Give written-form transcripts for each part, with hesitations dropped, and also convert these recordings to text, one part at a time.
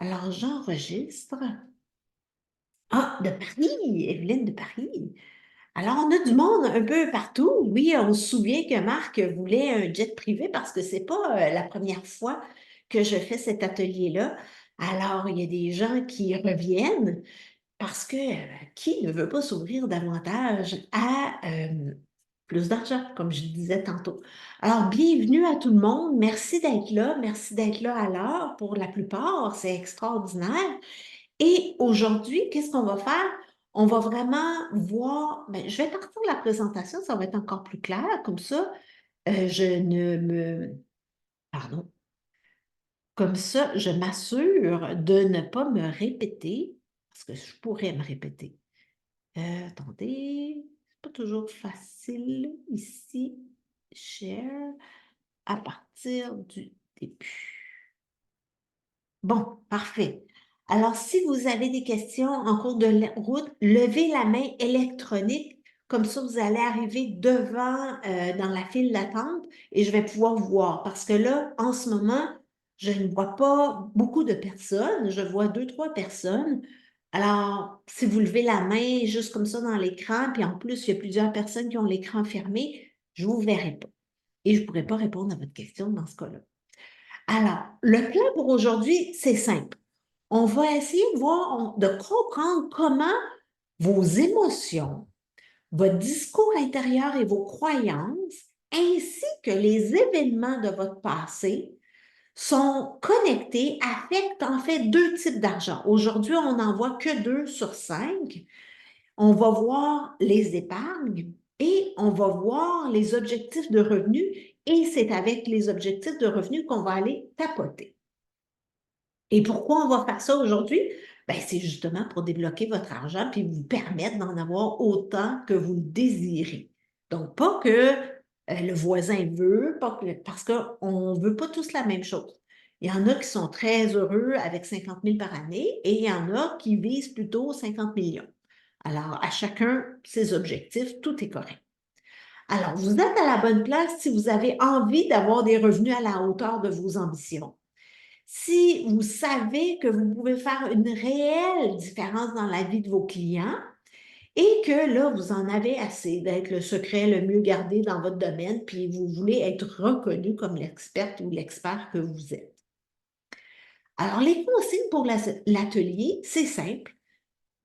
Alors, j'enregistre. Ah, de Paris, Evelyne de Paris. Alors, on a du monde un peu partout. Oui, on se souvient que Marc voulait un jet privé parce que c'est pas la première fois que je fais cet atelier-là. Alors, il y a des gens qui reviennent parce que qui ne veut pas s'ouvrir davantage à plus d'argent, comme je disais tantôt. Alors, bienvenue à tout le monde. Merci d'être là. Merci d'être là à l'heure pour la plupart. C'est extraordinaire. Et aujourd'hui, qu'est-ce qu'on va faire? On va vraiment voir, ben, je vais partir de la présentation, ça va être encore plus clair, comme ça, je ne me, pardon, comme ça, je m'assure de ne pas me répéter, parce que je pourrais me répéter. Attendez, c'est pas toujours facile ici, share, à partir du début. Bon, parfait. Alors, si vous avez des questions en cours de route, levez la main électronique. Comme ça, vous allez arriver devant dans la file d'attente et je vais pouvoir vous voir. Parce que là, en ce moment, je ne vois pas beaucoup de personnes. Je vois deux, trois personnes. Alors, si vous levez la main juste comme ça dans l'écran, puis en plus, il y a plusieurs personnes qui ont l'écran fermé, je ne vous verrai pas. Et je ne pourrai pas répondre à votre question dans ce cas-là. Alors, le plan pour aujourd'hui, c'est simple. On va essayer de voir, de comprendre comment vos émotions, votre discours intérieur et vos croyances, ainsi que les événements de votre passé, sont connectés, affectent en fait deux types d'argent. Aujourd'hui, on n'en voit que 2 sur 5. On va voir les épargnes et on va voir les objectifs de revenus et c'est avec les objectifs de revenus qu'on va aller tapoter. Et pourquoi on va faire ça aujourd'hui? Ben, c'est justement pour débloquer votre argent puis vous permettre d'en avoir autant que vous le désirez. Donc, pas que le voisin veut, parce qu'on ne veut pas tous la même chose. Il y en a qui sont très heureux avec 50 000 par année et il y en a qui visent plutôt 50 millions. Alors, à chacun ses objectifs, tout est correct. Alors, vous êtes à la bonne place si vous avez envie d'avoir des revenus à la hauteur de vos ambitions. Si vous savez que vous pouvez faire une réelle différence dans la vie de vos clients et que là, vous en avez assez d'être le secret le mieux gardé dans votre domaine, puis vous voulez être reconnu comme l'experte ou l'expert que vous êtes. Alors, les consignes pour l'atelier, c'est simple.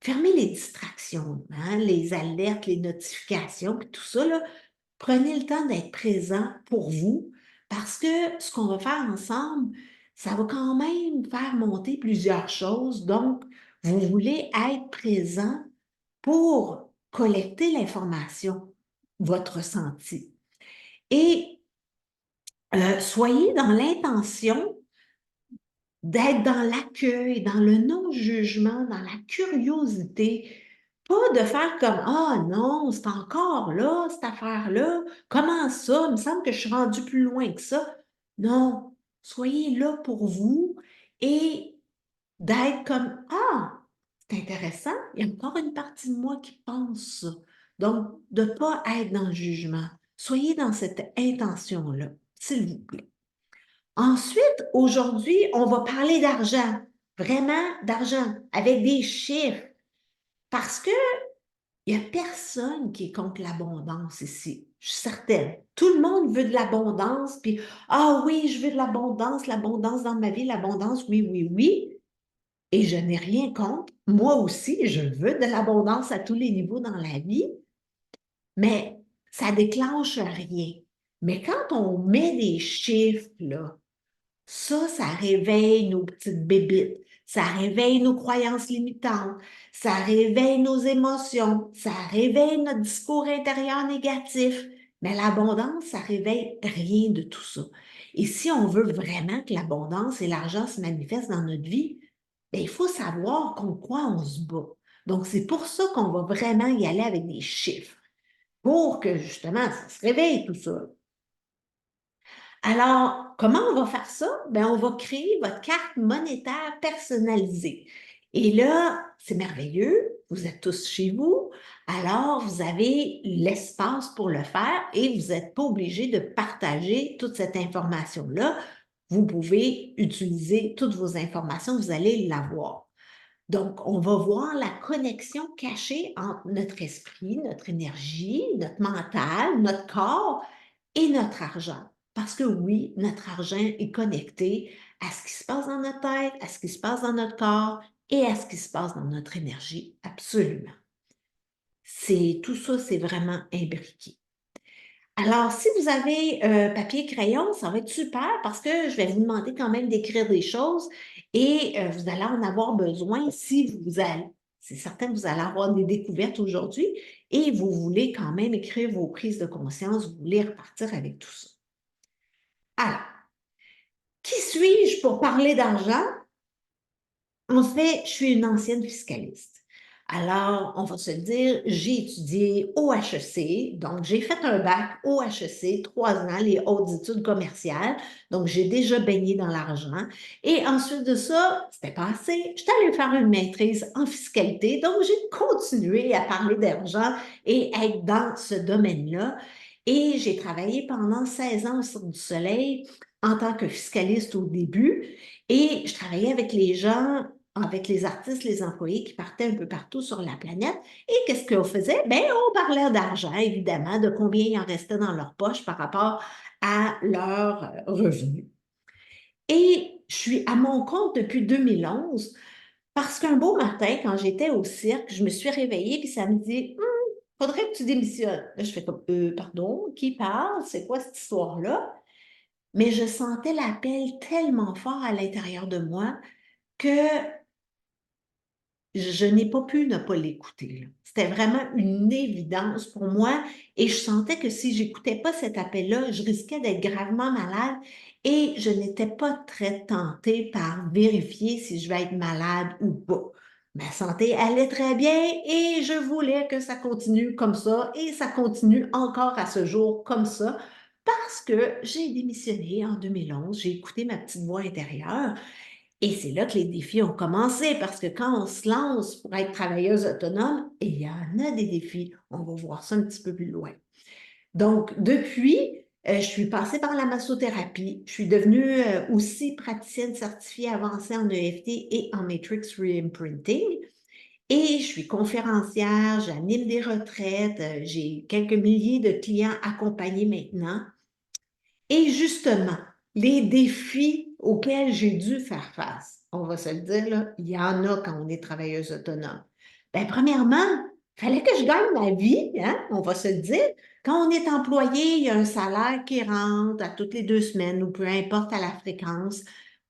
Fermez les distractions, hein, les alertes, les notifications, puis tout ça, là. Prenez le temps d'être présent pour vous parce que ce qu'on va faire ensemble, ça va quand même faire monter plusieurs choses. Donc, vous voulez être présent pour collecter l'information, votre ressenti. Et soyez dans l'intention d'être dans l'accueil, dans le non-jugement, dans la curiosité. Pas de faire comme ah non, c'est encore là, cette affaire-là. Comment ça? Il me semble que je suis rendue plus loin que ça. Non, soyez là pour vous et d'être comme ah, c'est intéressant, il y a encore une partie de moi qui pense ça. Donc, de ne pas être dans le jugement. Soyez dans cette intention-là, s'il vous plaît. Ensuite, aujourd'hui, on va parler d'argent, vraiment d'argent, avec des chiffres, parce que il n'y a personne qui est contre l'abondance ici. Je suis certaine. Tout le monde veut de l'abondance, puis ah oui, je veux de l'abondance dans ma vie, l'abondance, oui, oui, oui. Et je n'ai rien contre. Moi aussi, je veux de l'abondance à tous les niveaux dans la vie, mais ça déclenche rien. Mais quand on met des chiffres, là, ça réveille nos petites bébites, ça réveille nos croyances limitantes, ça réveille nos émotions, ça réveille notre discours intérieur négatif. Mais l'abondance, ça réveille rien de tout ça. Et si on veut vraiment que l'abondance et l'argent se manifestent dans notre vie, bien, il faut savoir contre quoi on se bat. Donc, c'est pour ça qu'on va vraiment y aller avec des chiffres, pour que justement, ça se réveille tout ça. Alors, comment on va faire ça? Bien, on va créer votre carte monétaire personnalisée. Et là, c'est merveilleux, vous êtes tous chez vous, alors vous avez l'espace pour le faire et vous n'êtes pas obligé de partager toute cette information-là. vous pouvez utiliser toutes vos informations, vous allez l'avoir. Donc, on va voir la connexion cachée entre notre esprit, notre énergie, notre mental, notre corps et notre argent. Parce que oui, notre argent est connecté à ce qui se passe dans notre tête, à ce qui se passe dans notre corps et à ce qui se passe dans notre énergie. Absolument. Tout ça, c'est vraiment imbriqué. Alors, si vous avez papier crayon, ça va être super parce que je vais vous demander quand même d'écrire des choses et vous allez en avoir besoin si vous allez. C'est certain que vous allez avoir des découvertes aujourd'hui et vous voulez quand même écrire vos prises de conscience, vous voulez repartir avec tout ça. Alors, qui suis-je pour parler d'argent? En fait, je suis une ancienne fiscaliste. Alors, on va se dire, j'ai étudié au HEC, donc j'ai fait un bac au HEC, 3 ans, les hautes études commerciales, donc j'ai déjà baigné dans l'argent. Et ensuite de ça, c'était pas assez, j'étais allée faire une maîtrise en fiscalité, donc j'ai continué à parler d'argent et être dans ce domaine-là. Et j'ai travaillé pendant 16 ans au Cirque du Soleil en tant que fiscaliste au début. Et je travaillais avec les gens, avec les artistes, les employés qui partaient un peu partout sur la planète. Et qu'est-ce qu'on faisait? Bien, on parlait d'argent, évidemment, de combien il en restait dans leur poche par rapport à leurs revenus. Et je suis à mon compte depuis 2011 parce qu'un beau matin, quand j'étais au cirque, je me suis réveillée puis ça me dit faudrait que tu démissionnes. Là, je fais comme pardon, qui parle? C'est quoi cette histoire-là? Mais je sentais l'appel tellement fort à l'intérieur de moi que je n'ai pas pu ne pas l'écouter. C'était vraiment une évidence pour moi et je sentais que si j'écoutais pas cet appel-là, je risquais d'être gravement malade et je n'étais pas très tentée par vérifier si je vais être malade ou pas. Ma santé allait très bien et je voulais que ça continue comme ça et ça continue encore à ce jour comme ça parce que j'ai démissionné en 2011, j'ai écouté ma petite voix intérieure et c'est là que les défis ont commencé, parce que quand on se lance pour être travailleuse autonome, il y en a des défis. On va voir ça un petit peu plus loin. Donc, depuis, je suis passée par la massothérapie. Je suis devenue aussi praticienne certifiée avancée en EFT et en Matrix Reimprinting. Et je suis conférencière, j'anime des retraites, j'ai quelques milliers de clients accompagnés maintenant. Et justement, les défis auxquels j'ai dû faire face, on va se le dire, là, il y en a quand on est travailleuse autonome. Bien, premièrement, il fallait que je gagne ma vie, hein, on va se le dire. Quand on est employé, il y a un salaire qui rentre à toutes les 2 semaines ou peu importe à la fréquence.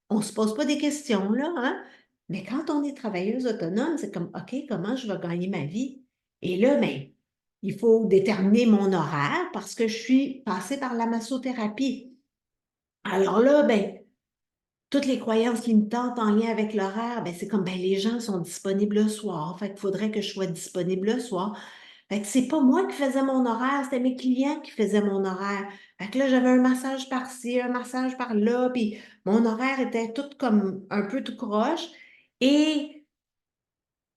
On ne se pose pas des questions, là, hein? Mais quand on est travailleuse autonome, c'est comme, OK, comment je vais gagner ma vie? Et là, bien, il faut déterminer mon horaire parce que je suis passée par la massothérapie. Alors là, ben, toutes les croyances limitantes en lien avec l'horaire, ben, c'est comme, ben, les gens sont disponibles le soir, fait qu'il faudrait que je sois disponible le soir. Fait que c'est pas moi qui faisais mon horaire, c'était mes clients qui faisaient mon horaire. Fait que là, j'avais un massage par-ci, un massage par-là, puis mon horaire était tout comme un peu tout croche. Et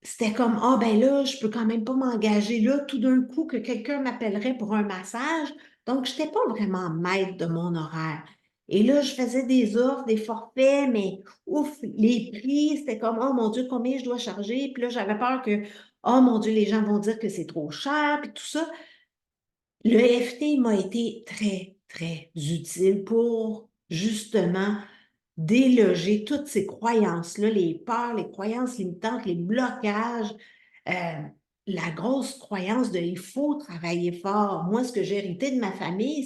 c'était comme, ah ben là, je peux quand même pas m'engager là, tout d'un coup que quelqu'un m'appellerait pour un massage. Donc, je n'étais pas vraiment maître de mon horaire. Et là, je faisais des offres, des forfaits, mais ouf, les prix, c'était comme, oh mon Dieu, combien je dois charger? Puis là, j'avais peur que, oh mon Dieu, les gens vont dire que c'est trop cher, puis tout ça. Le FT m'a été très, très utile pour justement déloger toutes ces croyances-là, les peurs, les croyances limitantes, les blocages, euh, la grosse croyance de il faut travailler fort. Moi, ce que j'ai hérité de ma famille,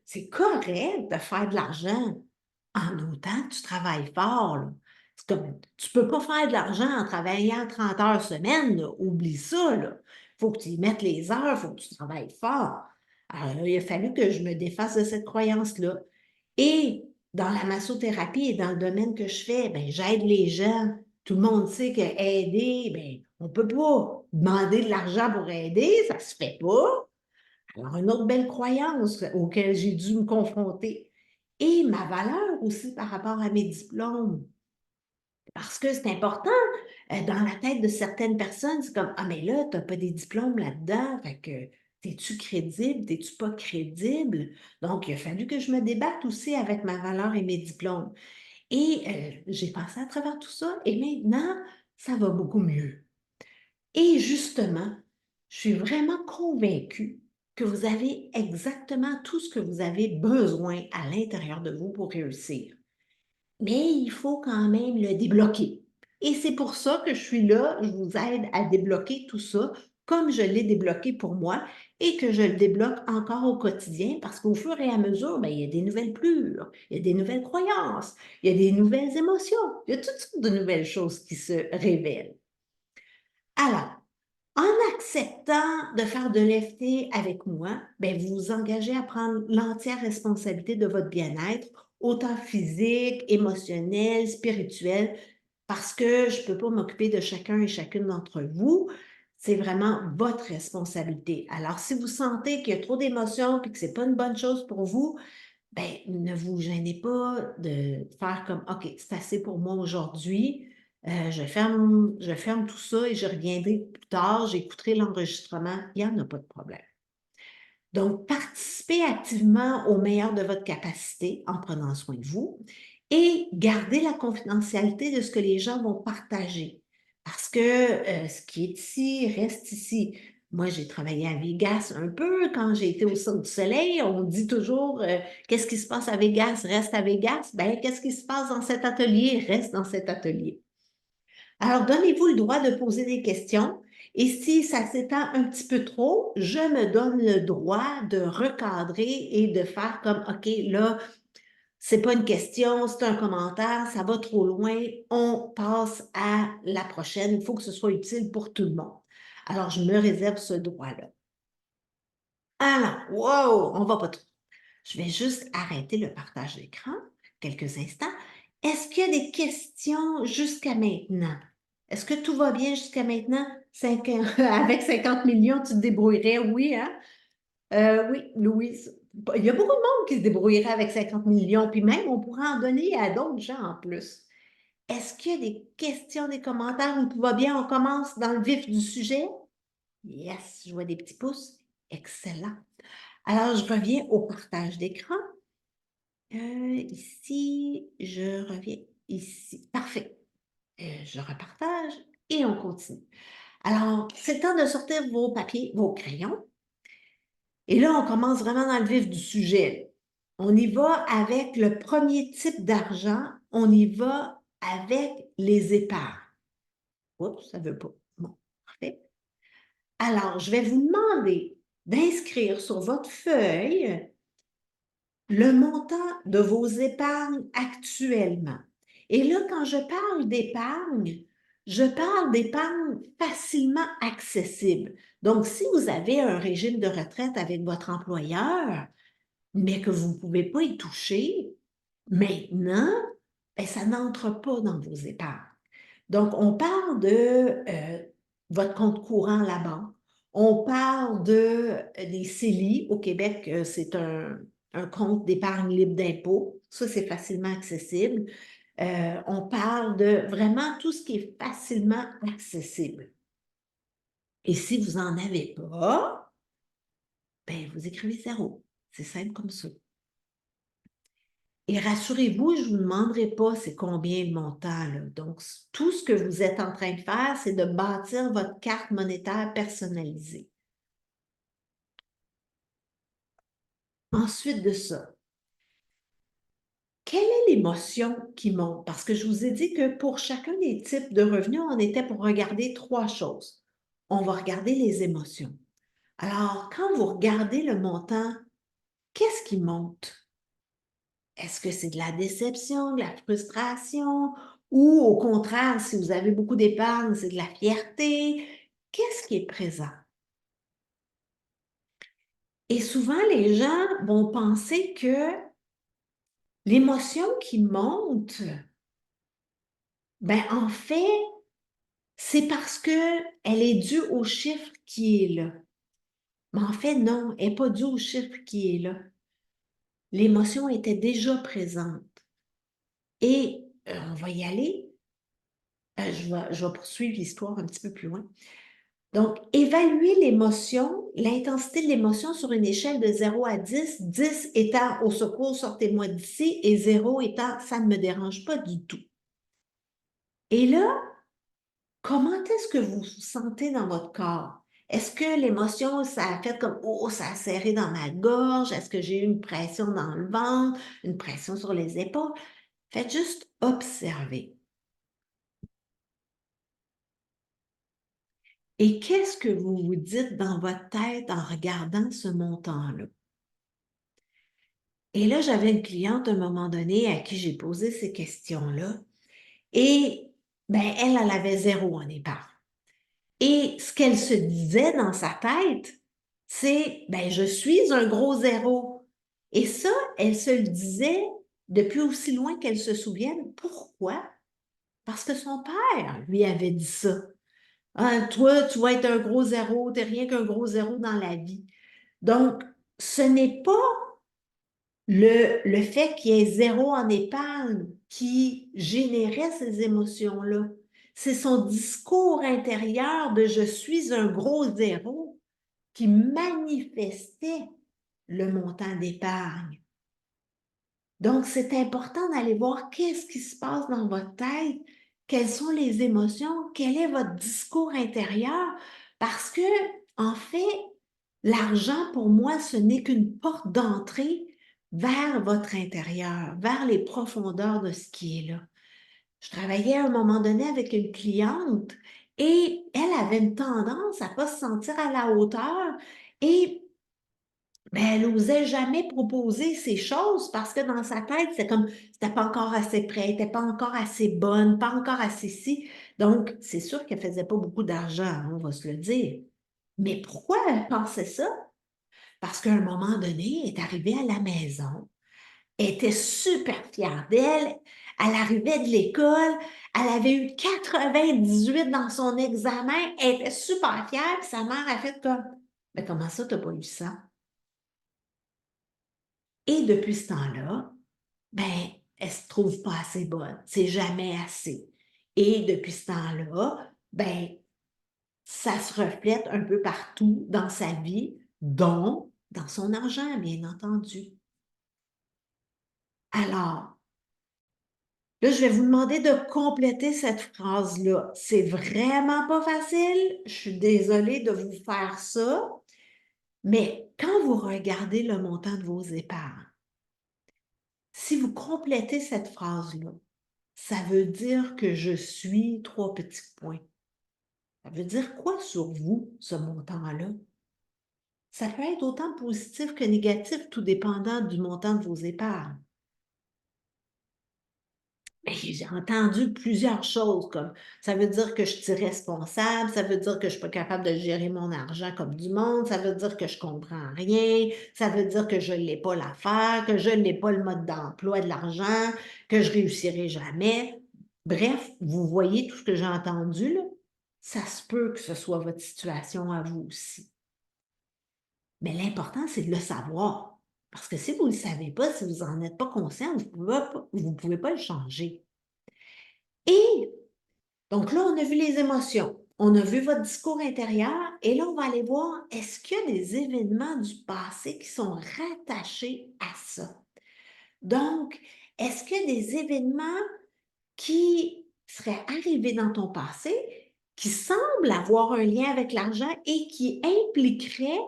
c'est correct de faire de l'argent en autant que tu travailles fort. Là. C'est comme, tu ne peux pas faire de l'argent en travaillant 30 heures semaine. Là. Oublie ça. Il faut que tu y mettes les heures, il faut que tu travailles fort. Alors, il a fallu que je me défasse de cette croyance-là. Et dans la massothérapie et dans le domaine que je fais, ben, j'aide les gens. Tout le monde sait que aider, ben, on ne peut pas demander de l'argent pour aider, ça ne se fait pas. Alors, une autre belle croyance auquel j'ai dû me confronter. Et ma valeur aussi par rapport à mes diplômes. Parce que c'est important, dans la tête de certaines personnes, c'est comme, ah, mais là, tu n'as pas des diplômes là-dedans, fait que T'es-tu crédible? T'es-tu pas crédible? Donc, il a fallu que je me débatte aussi avec ma valeur et mes diplômes. Et j'ai passé à travers tout ça et maintenant, ça va beaucoup mieux. Et justement, je suis vraiment convaincue que vous avez exactement tout ce que vous avez besoin à l'intérieur de vous pour réussir. Mais il faut quand même le débloquer. Et c'est pour ça que je suis là, je vous aide à débloquer tout ça, comme je l'ai débloqué pour moi et que je le débloque encore au quotidien parce qu'au fur et à mesure, ben, il y a des nouvelles plures, il y a des nouvelles croyances, il y a des nouvelles émotions, il y a toutes sortes de nouvelles choses qui se révèlent. Alors, en acceptant de faire de l'EFT avec moi, ben, vous vous engagez à prendre l'entière responsabilité de votre bien-être, autant physique, émotionnel, spirituel, parce que je ne peux pas m'occuper de chacun et chacune d'entre vous. C'est vraiment votre responsabilité. Alors, si vous sentez qu'il y a trop d'émotions et que ce n'est pas une bonne chose pour vous, ben, ne vous gênez pas de faire comme, OK, c'est assez pour moi aujourd'hui. Je ferme tout ça et je reviendrai plus tard, j'écouterai l'enregistrement. Il n'y en a pas de problème. Donc, participez activement au meilleur de votre capacité en prenant soin de vous et gardez la confidentialité de ce que les gens vont partager. Parce que ce qui est ici reste ici. Moi, j'ai travaillé à Vegas un peu quand j'ai été au Cirque du Soleil. On dit toujours qu'est-ce qui se passe à Vegas reste à Vegas. Ben, qu'est-ce qui se passe dans cet atelier reste dans cet atelier. Alors, donnez-vous le droit de poser des questions et si ça s'étend un petit peu trop, je me donne le droit de recadrer et de faire comme, OK, là, c'est pas une question, c'est un commentaire, ça va trop loin, on passe à la prochaine. Il faut que ce soit utile pour tout le monde. Alors, je me réserve ce droit-là. Alors, wow, on va pas trop. Je vais juste arrêter le partage d'écran quelques instants. Est-ce qu'il y a des questions jusqu'à maintenant? Est-ce que tout va bien jusqu'à maintenant? Avec 50 millions, tu te débrouillerais, oui, hein? Oui, Louise. Il y a beaucoup de monde qui se débrouillerait avec 50 millions, puis même on pourrait en donner à d'autres gens en plus. Est-ce qu'il y a des questions, des commentaires où tout va bien? On commence dans le vif du sujet? Yes, je vois des petits pouces. Excellent. Alors, je reviens au partage d'écran. Ici, je reviens ici. Parfait. Je repartage et on continue. Alors, c'est le temps de sortir vos papiers, vos crayons. Et là, on commence vraiment dans le vif du sujet. On y va avec le premier type d'argent. On y va avec les épargnes. Oups, ça ne veut pas. Bon, parfait. Alors, je vais vous demander d'inscrire sur votre feuille le montant de vos épargnes actuellement. Et là, quand je parle d'épargne facilement accessible. Donc, si vous avez un régime de retraite avec votre employeur, mais que vous ne pouvez pas y toucher, maintenant, ben, ça n'entre pas dans vos épargnes. Donc, on parle de votre compte courant à la banque. On parle des CELI. Au Québec, c'est un compte d'épargne libre d'impôt. Ça, c'est facilement accessible. On parle de vraiment tout ce qui est facilement accessible. Et si vous n'en avez pas, ben, vous écrivez zéro. C'est simple comme ça. Et rassurez-vous, je ne vous demanderai pas c'est combien le montant, là. Donc, tout ce que vous êtes en train de faire, c'est de bâtir votre carte monétaire personnalisée. Ensuite de ça, quelle est l'émotion qui monte? Parce que je vous ai dit que pour chacun des types de revenus, on était pour regarder 3 choses. On va regarder les émotions. Alors, quand vous regardez le montant, qu'est-ce qui monte? Est-ce que c'est de la déception, de la frustration ou au contraire, si vous avez beaucoup d'épargne, c'est de la fierté? Qu'est-ce qui est présent? Et souvent, les gens vont penser que l'émotion qui monte, ben en fait, c'est parce qu'elle est due au chiffre qui est là. Mais en fait, non, elle n'est pas due au chiffre qui est là. L'émotion était déjà présente. Et on va y aller. Je vais poursuivre l'histoire un petit peu plus loin. Donc, évaluez l'émotion, l'intensité de l'émotion sur une échelle de 0 à 10, 10 étant au secours, sortez-moi d'ici, et 0 étant ça ne me dérange pas du tout. Et là, comment est-ce que vous vous sentez dans votre corps? Est-ce que l'émotion, ça a fait comme, oh, ça a serré dans ma gorge? Est-ce que j'ai eu une pression dans le ventre, une pression sur les épaules? Faites juste observer. Et qu'est-ce que vous vous dites dans votre tête en regardant ce montant-là? Et là, j'avais une cliente à un moment donné à qui j'ai posé ces questions-là. Et ben, elle avait 0 en épargne. Et ce qu'elle se disait dans sa tête, c'est ben, je suis un gros zéro. Et ça, elle se le disait depuis aussi loin qu'elle se souvienne. Pourquoi? Parce que son père lui avait dit ça. Ah, toi, tu vas être un gros zéro, tu n'es rien qu'un gros zéro dans la vie. Donc, ce n'est pas le fait qu'il y ait 0 en épargne qui générait ces émotions-là. C'est son discours intérieur de je suis un gros zéro qui manifestait le montant d'épargne. Donc, c'est important d'aller voir qu'est-ce qui se passe dans votre tête, quelles sont les émotions, quel est votre discours intérieur, parce que, en fait, l'argent, pour moi, ce n'est qu'une porte d'entrée vers votre intérieur, vers les profondeurs de ce qui est là. Je travaillais à un moment donné avec une cliente et elle avait une tendance à ne pas se sentir à la hauteur et ben, elle n'osait jamais proposer ces choses parce que dans sa tête, c'est comme, c'était pas encore assez prêt, c'était pas encore assez bonne, pas encore assez si. Donc, c'est sûr qu'elle faisait pas beaucoup d'argent, hein, on va se le dire. Mais pourquoi elle pensait ça? Parce qu'à un moment donné, elle est arrivée à la maison, elle était super fière d'elle, elle arrivait de l'école, elle avait eu 98 dans son examen, elle était super fière, puis sa mère a fait comme, mais comment ça, t'as pas eu ça? Et depuis ce temps-là, ben, elle se trouve pas assez bonne. C'est jamais assez. Et depuis ce temps-là, ben, ça se reflète un peu partout dans sa vie, dont dans son argent, bien entendu. Alors, là, je vais vous demander de compléter cette phrase-là. C'est vraiment pas facile. Je suis désolée de vous faire ça. Mais quand vous regardez le montant de vos épargnes, si vous complétez cette phrase-là, ça veut dire que je suis trois petits points. Ça veut dire quoi sur vous, ce montant-là? Ça peut être autant positif que négatif, tout dépendant du montant de vos épargnes. Mais j'ai entendu plusieurs choses comme ça veut dire que je suis responsable, ça veut dire que je ne suis pas capable de gérer mon argent comme du monde, ça veut dire que je ne comprends rien, ça veut dire que je n'ai pas l'affaire, que je n'ai pas le mode d'emploi de l'argent, que je ne réussirai jamais. Bref, vous voyez tout ce que j'ai entendu, là? Ça se peut que ce soit votre situation à vous aussi. Mais l'important, c'est de le savoir. Parce que si vous ne le savez pas, si vous n'en êtes pas conscient, vous ne pouvez pas le changer. Et donc là, on a vu les émotions, on a vu votre discours intérieur, et là, on va aller voir, est-ce qu'il y a des événements du passé qui sont rattachés à ça? Donc, est-ce qu'il y a des événements qui seraient arrivés dans ton passé, qui semblent avoir un lien avec l'argent et qui impliqueraient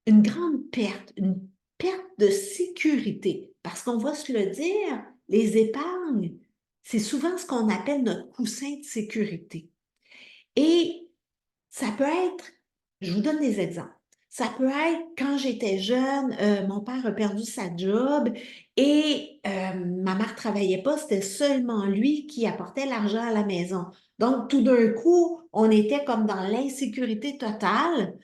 une grande perte, une perte de sécurité? Parce qu'on va se le dire, les épargnes, c'est souvent ce qu'on appelle notre coussin de sécurité. Et ça peut être, je vous donne des exemples. Ça peut être quand j'étais jeune, mon père a perdu sa job et ma mère ne travaillait pas, c'était seulement lui qui apportait l'argent à la maison. Donc, tout d'un coup, on était comme dans l'insécurité totale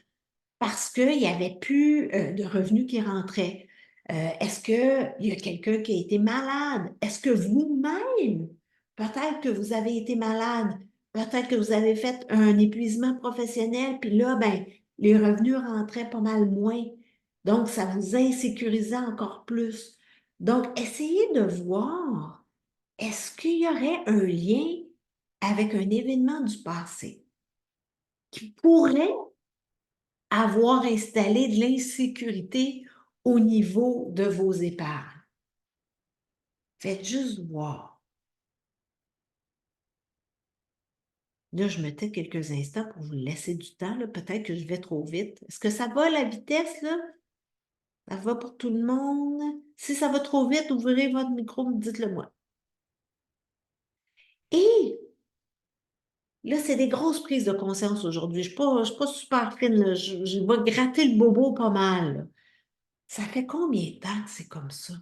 parce qu'il n'y avait plus de revenus qui rentraient. Est-ce qu'il y a quelqu'un qui a été malade? Est-ce que vous-même, peut-être que vous avez été malade, peut-être que vous avez fait un épuisement professionnel, puis là, ben, les revenus rentraient pas mal moins. Donc, ça vous insécurisait encore plus. Donc, essayez de voir, est-ce qu'il y aurait un lien avec un événement du passé? qui pourrait avoir installé de l'insécurité au niveau de vos épargnes. Faites juste voir. Là, je me tais quelques instants pour vous laisser du temps. Peut-être que je vais trop vite. Est-ce que ça va, la vitesse, là? Ça va pour tout le monde? Si ça va trop vite, ouvrez votre micro, dites-le moi. Et là, c'est des grosses prises de conscience aujourd'hui. Je ne suis pas super fine, là. Je vais gratter le bobo pas mal, là. Ça fait combien de temps que c'est comme ça?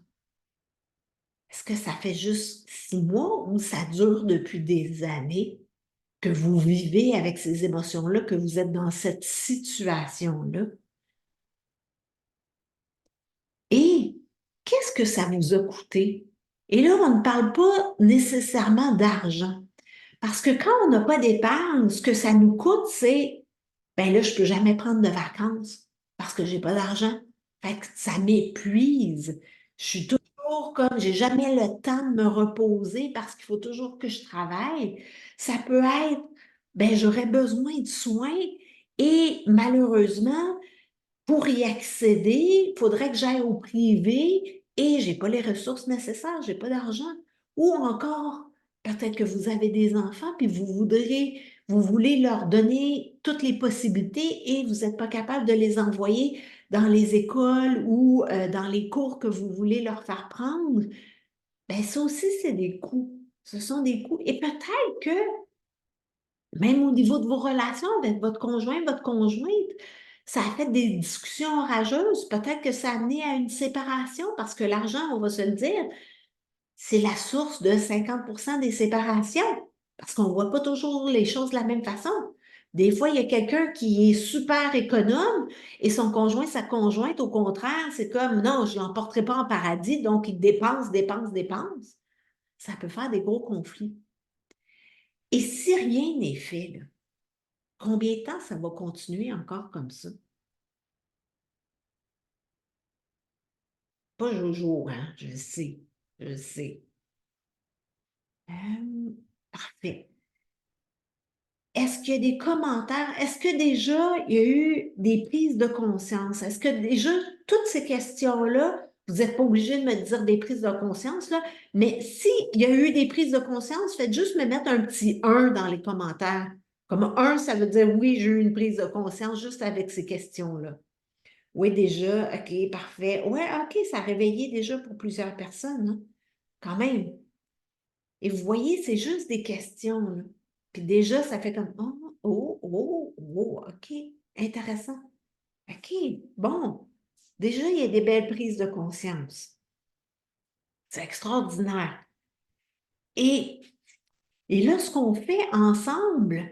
Est-ce que ça fait juste 6 mois ou ça dure depuis des années que vous vivez avec ces émotions-là, que vous êtes dans cette situation-là? Et qu'est-ce que ça vous a coûté? Et là, on ne parle pas nécessairement d'argent. Parce que quand on n'a pas d'épargne, ce que ça nous coûte, c'est, ben là, je ne peux jamais prendre de vacances parce que je n'ai pas d'argent. Fait que ça m'épuise. Je suis toujours comme, j'ai jamais le temps de me reposer parce qu'il faut toujours que je travaille. Ça peut être, ben j'aurais besoin de soins et malheureusement, pour y accéder, il faudrait que j'aille au privé et je n'ai pas les ressources nécessaires, je n'ai pas d'argent. Ou encore, peut-être que vous avez des enfants puis vous voulez leur donner toutes les possibilités et vous n'êtes pas capable de les envoyer dans les écoles ou dans les cours que vous voulez leur faire prendre. Bien, ça aussi, c'est des coûts. Ce sont des coûts. Et peut-être que même au niveau de vos relations avec votre conjoint, votre conjointe, ça a fait des discussions orageuses. Peut-être que ça a amené à une séparation parce que l'argent, on va se le dire, c'est la source de 50% des séparations parce qu'on ne voit pas toujours les choses de la même façon. Des fois, il y a quelqu'un qui est super économe et son conjoint, sa conjointe, au contraire, c'est comme non, je ne l'emporterai pas en paradis, donc il dépense, dépense, dépense. Ça peut faire des gros conflits. Et si rien n'est fait, là, combien de temps ça va continuer encore comme ça? Pas jojo, hein? Je sais, je sais. Parfait. Est-ce qu'il y a des commentaires? Est-ce que déjà il y a eu des prises de conscience? Est-ce que déjà toutes ces questions-là, vous n'êtes pas obligé de me dire des prises de conscience, là, mais s'il y a eu des prises de conscience, faites juste me mettre un petit 1 dans les commentaires. Comme 1, ça veut dire oui, j'ai eu une prise de conscience juste avec ces questions-là. Oui, déjà, OK, parfait. Ouais, OK, ça a réveillé déjà pour plusieurs personnes, hein, quand même. Et vous voyez, c'est juste des questions, là. Puis déjà, ça fait comme, oh, OK, intéressant. OK, bon. Déjà, il y a des belles prises de conscience. C'est extraordinaire. Et, et là, ce qu'on fait ensemble,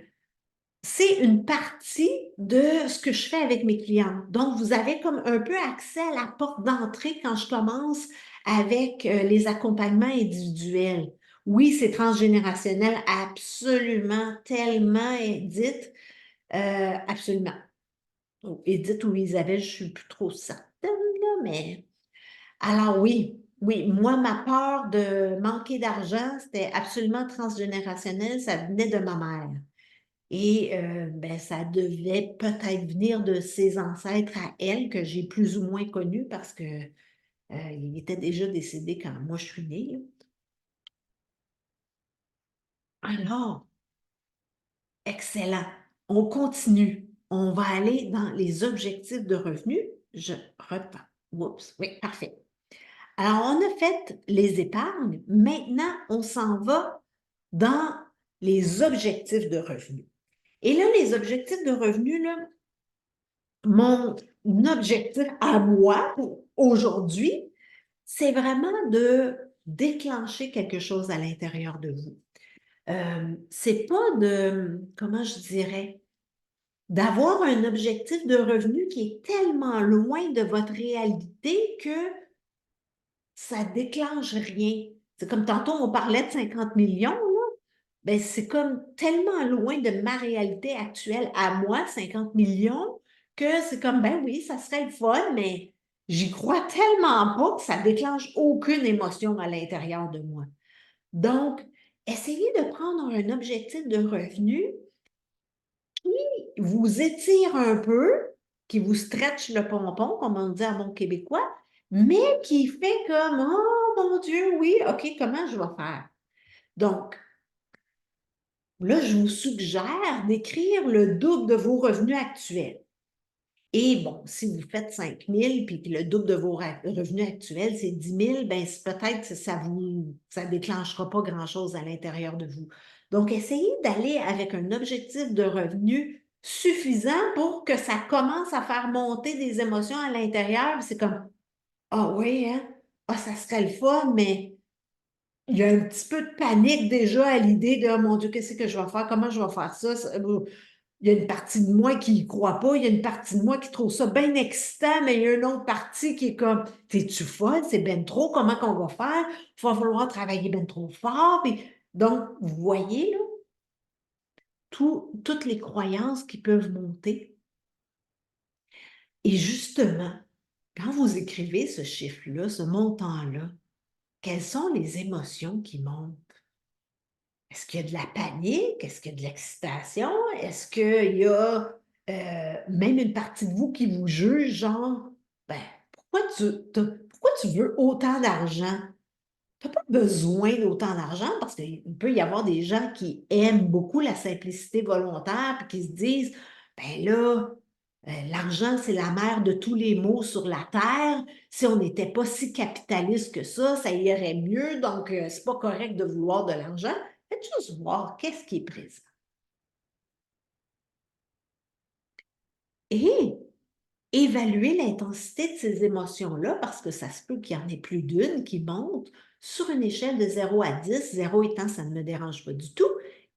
c'est une partie de ce que je fais avec mes clients. Donc, vous avez comme un peu accès à la porte d'entrée quand je commence avec les accompagnements individuels. Oui, c'est transgénérationnel, absolument, tellement, Edith, absolument. Edith ou Isabelle, je ne suis plus trop certaine, là, mais... Alors oui, oui, moi, ma peur de manquer d'argent, c'était absolument transgénérationnel, ça venait de ma mère. Et ben, ça devait peut-être venir de ses ancêtres à elle, que j'ai plus ou moins connus parce que il était déjà décédé quand moi je suis née, là. Alors, excellent. On continue. On va aller dans les objectifs de revenus. Je repars. Oups, oui, parfait. Alors, on a fait les épargnes. Maintenant, on s'en va dans les objectifs de revenus. Et là, les objectifs de revenus, là, mon objectif à moi aujourd'hui, c'est vraiment de déclencher quelque chose à l'intérieur de vous. C'est pas de, comment je dirais, d'avoir un objectif de revenu qui est tellement loin de votre réalité que ça déclenche rien. C'est comme tantôt, on parlait de 50 millions, là. Ben, c'est comme tellement loin de ma réalité actuelle à moi, 50 millions, que c'est comme, ben oui, ça serait le fun, mais j'y crois tellement pas que ça déclenche aucune émotion à l'intérieur de moi. Donc, essayez de prendre un objectif de revenu vous étire un peu, qui vous stretch le pompon, comme on dit en bon québécois, mais qui fait comme, oh mon Dieu, oui, OK, comment je vais faire? Donc, là, je vous suggère d'écrire le double de vos revenus actuels. Et bon, si vous faites 5 000 puis que le double de vos revenus actuels, c'est 10 000, bien, peut-être que ça ne déclenchera pas grand-chose à l'intérieur de vous. Donc, essayez d'aller avec un objectif de revenu suffisant pour que ça commence à faire monter des émotions à l'intérieur. C'est comme, ah oui, hein? Ah, ça serait le fun, mais il y a un petit peu de panique déjà à l'idée de, oh mon Dieu, qu'est-ce que je vais faire? Comment je vais faire ça? Il y a une partie de moi qui n'y croit pas, il y a une partie de moi qui trouve ça bien excitant, mais il y a une autre partie qui est comme, t'es-tu folle? C'est ben trop, comment qu'on va faire? Il va falloir travailler ben trop fort. Donc, vous voyez, là, toutes les croyances qui peuvent monter. Et justement, quand vous écrivez ce chiffre-là, ce montant-là, quelles sont les émotions qui montent? Est-ce qu'il y a de la panique? Est-ce qu'il y a de l'excitation? Est-ce qu'il y a même une partie de vous qui vous juge, genre, ben, pourquoi tu veux autant d'argent? Tu n'as pas besoin d'autant d'argent parce qu'il peut y avoir des gens qui aiment beaucoup la simplicité volontaire et qui se disent, ben là, l'argent, c'est la mère de tous les maux sur la terre. Si on n'était pas si capitaliste que ça irait mieux. Donc, c'est pas correct de vouloir de l'argent. Faites juste voir qu'est-ce qui est présent. Et évaluer l'intensité de ces émotions-là, parce que ça se peut qu'il y en ait plus d'une qui monte sur une échelle de 0 à 10, 0 étant ça ne me dérange pas du tout,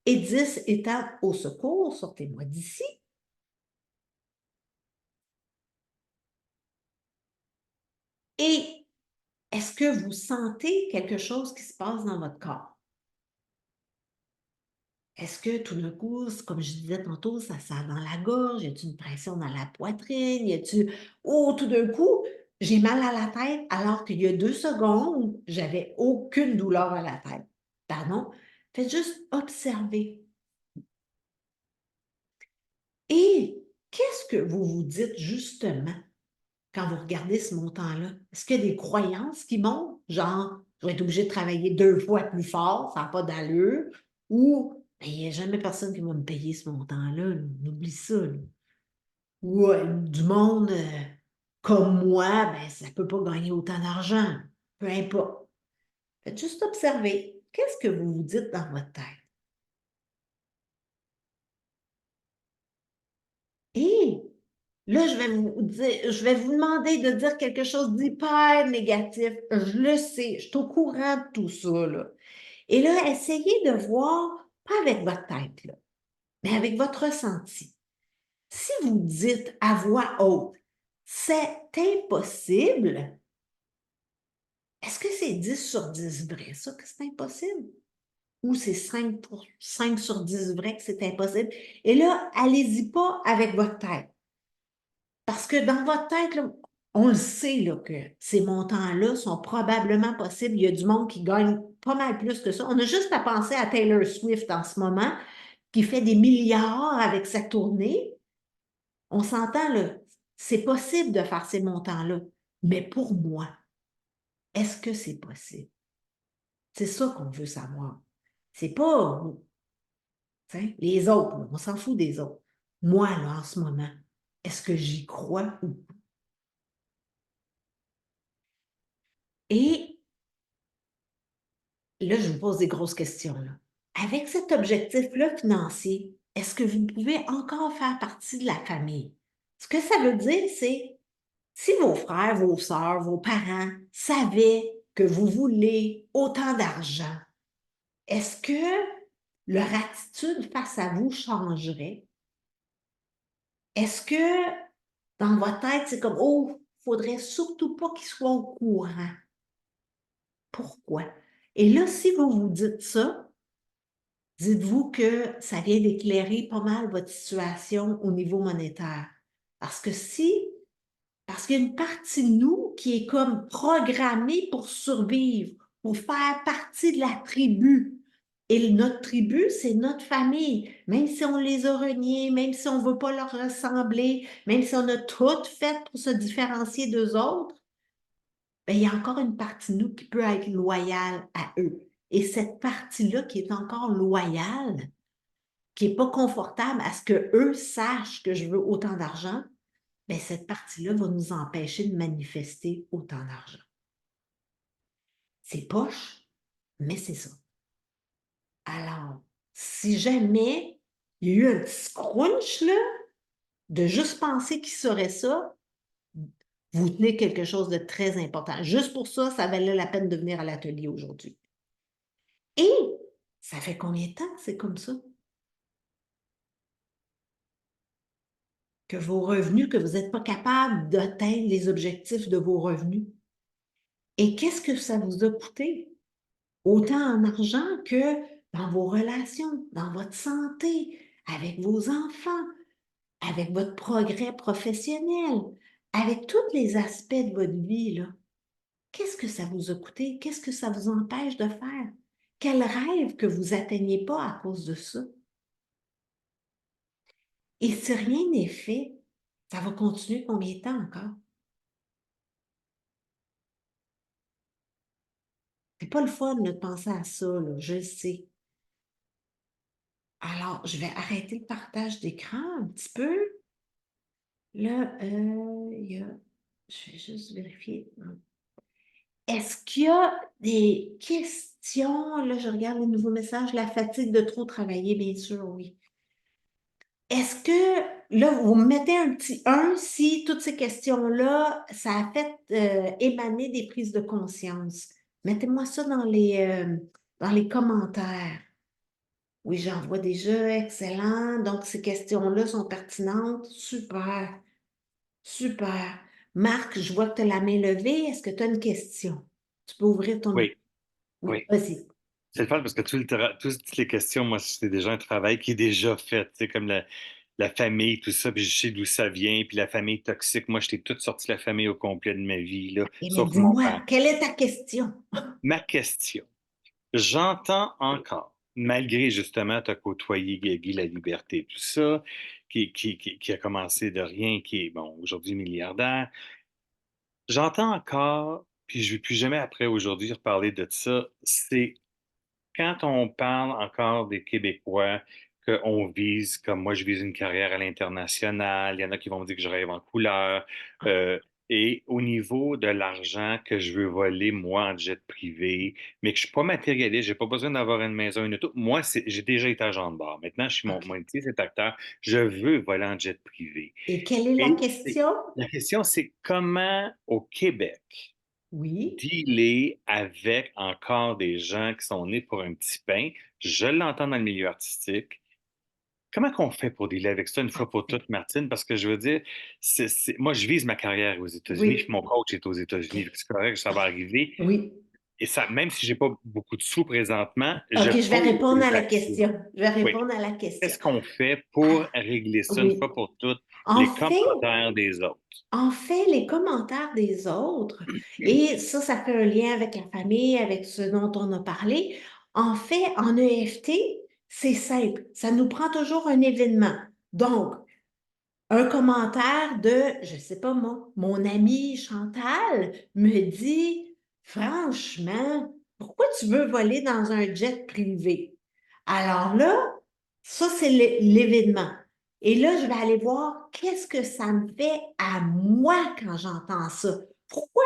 et 10 étant au secours, sortez-moi d'ici. Et est-ce que vous sentez quelque chose qui se passe dans votre corps? Est-ce que tout d'un coup, comme je disais tantôt, ça serre dans la gorge? Y a-t-il une pression dans la poitrine? Y a-t-il oh, tout d'un coup, j'ai mal à la tête alors qu'il y a 2 secondes, j'avais aucune douleur à la tête. Pardon? Faites juste observer. Et qu'est-ce que vous vous dites justement quand vous regardez ce montant-là? Est-ce qu'il y a des croyances qui montent? Genre, je vais être obligé de travailler 2 fois plus fort, ça n'a pas d'allure. Ou, ben, il n'y a jamais personne qui va me payer ce montant-là. Là. On oublie ça. Là. Ou du monde comme moi, ben, ça ne peut pas gagner autant d'argent. Peu importe. Faites juste observer. Qu'est-ce que vous vous dites dans votre tête? Et là, je vais vous demander de dire quelque chose d'hyper négatif. Je le sais, je suis au courant de tout ça, là. Et là, essayez de voir, pas avec votre tête, là, mais avec votre ressenti. Si vous dites à voix haute, c'est impossible, est-ce que c'est 10 sur 10 vrai, ça, que c'est impossible? Ou c'est 5 sur 10 vrai que c'est impossible? Et là, allez-y pas avec votre tête. Parce que dans votre tête, là, on le sait là, que ces montants-là sont probablement possibles. Il y a du monde qui gagne pas mal plus que ça. On a juste à penser à Taylor Swift en ce moment, qui fait des milliards avec sa tournée. On s'entend, là, c'est possible de faire ces montants-là. Mais pour moi, est-ce que c'est possible? C'est ça qu'on veut savoir. C'est pas les autres, là, on s'en fout des autres. Moi, là, en ce moment, est-ce que j'y crois ou pas? Et là, je vous pose des grosses questions, là. Avec cet objectif-là financier, est-ce que vous pouvez encore faire partie de la famille? Ce que ça veut dire, c'est si vos frères, vos sœurs, vos parents savaient que vous voulez autant d'argent, est-ce que leur attitude face à vous changerait? Est-ce que dans votre tête, c'est comme, oh, il faudrait surtout pas qu'ils soient au courant? Pourquoi? Et là, si vous vous dites ça, dites-vous que ça vient d'éclairer pas mal votre situation au niveau monétaire. Parce que parce qu'il y a une partie de nous qui est comme programmée pour survivre, pour faire partie de la tribu. Et notre tribu, c'est notre famille. Même si on les a reniés, même si on ne veut pas leur ressembler, même si on a tout fait pour se différencier d'eux autres, ben, il y a encore une partie de nous qui peut être loyale à eux. Et cette partie-là qui est encore loyale, qui n'est pas confortable à ce qu'eux sachent que je veux autant d'argent, ben, cette partie-là va nous empêcher de manifester autant d'argent. C'est poche, mais c'est ça. Alors, si jamais il y a eu un petit scrunch, là, de juste penser qu'il saurait ça, vous tenez quelque chose de très important. Juste pour ça, ça valait la peine de venir à l'atelier aujourd'hui. Et ça fait combien de temps que c'est comme ça? Que vos revenus, que vous n'êtes pas capable d'atteindre les objectifs de vos revenus. Et qu'est-ce que ça vous a coûté? Autant en argent que dans vos relations, dans votre santé, avec vos enfants, avec votre progrès professionnel, avec tous les aspects de votre vie, là. Qu'est-ce que ça vous a coûté? Qu'est-ce que ça vous empêche de faire? Quel rêve que vous atteignez pas à cause de ça? Et si rien n'est fait, ça va continuer combien de temps encore? C'est pas le fun de penser à ça, là, je le sais. Alors, je vais arrêter le partage d'écran un petit peu. Là, je vais juste vérifier. Est-ce qu'il y a des questions? Là, je regarde les nouveaux messages. La fatigue de trop travailler, bien sûr, oui. Est-ce que, là, vous me mettez un petit 1 si toutes ces questions-là, ça a fait émaner des prises de conscience? Mettez-moi ça dans les commentaires. Oui, j'en vois déjà, excellent. Donc, ces questions-là sont pertinentes. Super, super. Marc, je vois que tu as la main levée. Est-ce que tu as une question? Tu peux ouvrir ton micro. Oui, Oui, oui. vas-y. C'est le fun parce que toutes les questions, moi, c'est déjà un travail qui est déjà fait. C'est comme la famille, tout ça, puis je sais d'où ça vient, puis la famille toxique. Moi, j'étais toute sortie de la famille au complet de ma vie, là, Et mais sauf mon père. dis-moi, quelle est ta question? Ma question, j'entends encore, malgré justement, tu as côtoyé Guy Laliberté, tout ça, qui a commencé de rien, qui est, bon, aujourd'hui milliardaire. J'entends encore, puis je ne vais plus jamais après aujourd'hui reparler de ça, c'est quand on parle encore des Québécois, qu'on vise, comme moi, je vise une carrière à l'international, il y en a qui vont me dire que je rêve en couleur, euh, et au niveau de l'argent que je veux voler, moi, en jet privé, mais que je ne suis pas matérialiste, je n'ai pas besoin d'avoir une maison, une auto. Moi, j'ai déjà été agent de bar. Maintenant, je suis OK. mon métier, c'est acteur. Je veux voler en jet privé. Et quelle est la Et question? la question, c'est comment au Québec, Oui. dealer avec encore des gens qui sont nés pour un petit pain. Je l'entends dans le milieu artistique. Comment qu'on fait pour dealer avec ça une fois pour Parfait. toutes, Martine? Parce que je veux dire, moi, je vise ma carrière aux États-Unis, puis Oui. mon coach est aux États-Unis. OK. C'est correct, ça va arriver. Oui. Et ça, même si j'ai pas beaucoup de sous présentement, je OK, je vais pose répondre des à la actions. question. Je vais Oui. répondre à la question. Qu'est-ce qu'on fait Ah, pour régler ça une oui. fois pour toutes, En les fait, commentaires des autres? en fait, les commentaires des autres, et ça fait un lien avec la famille, avec ce dont on a parlé. En fait, en EFT, c'est simple. Ça nous prend toujours un événement. Donc, un commentaire de, je sais pas moi, mon amie Chantal me dit, franchement, pourquoi tu veux voler dans un jet privé? Alors là, ça, c'est l'événement. Et là, je vais aller voir qu'est-ce que ça me fait à moi quand j'entends ça. Pourquoi?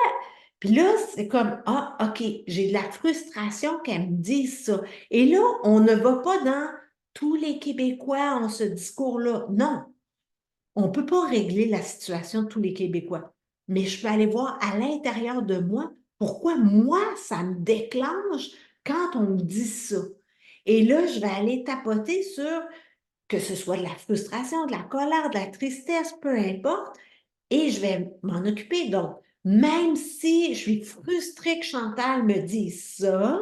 Puis là, c'est comme, ah, OK, j'ai de la frustration qu'elle me dise ça. Et là, on ne va pas dans tous les Québécois ont ce discours-là. Non, on ne peut pas régler la situation de tous les Québécois, mais je peux aller voir à l'intérieur de moi pourquoi moi, ça me déclenche quand on me dit ça. Et là, je vais aller tapoter sur que ce soit de la frustration, de la colère, de la tristesse, peu importe, et je vais m'en occuper. Donc, même si je suis frustrée que Chantal me dise ça,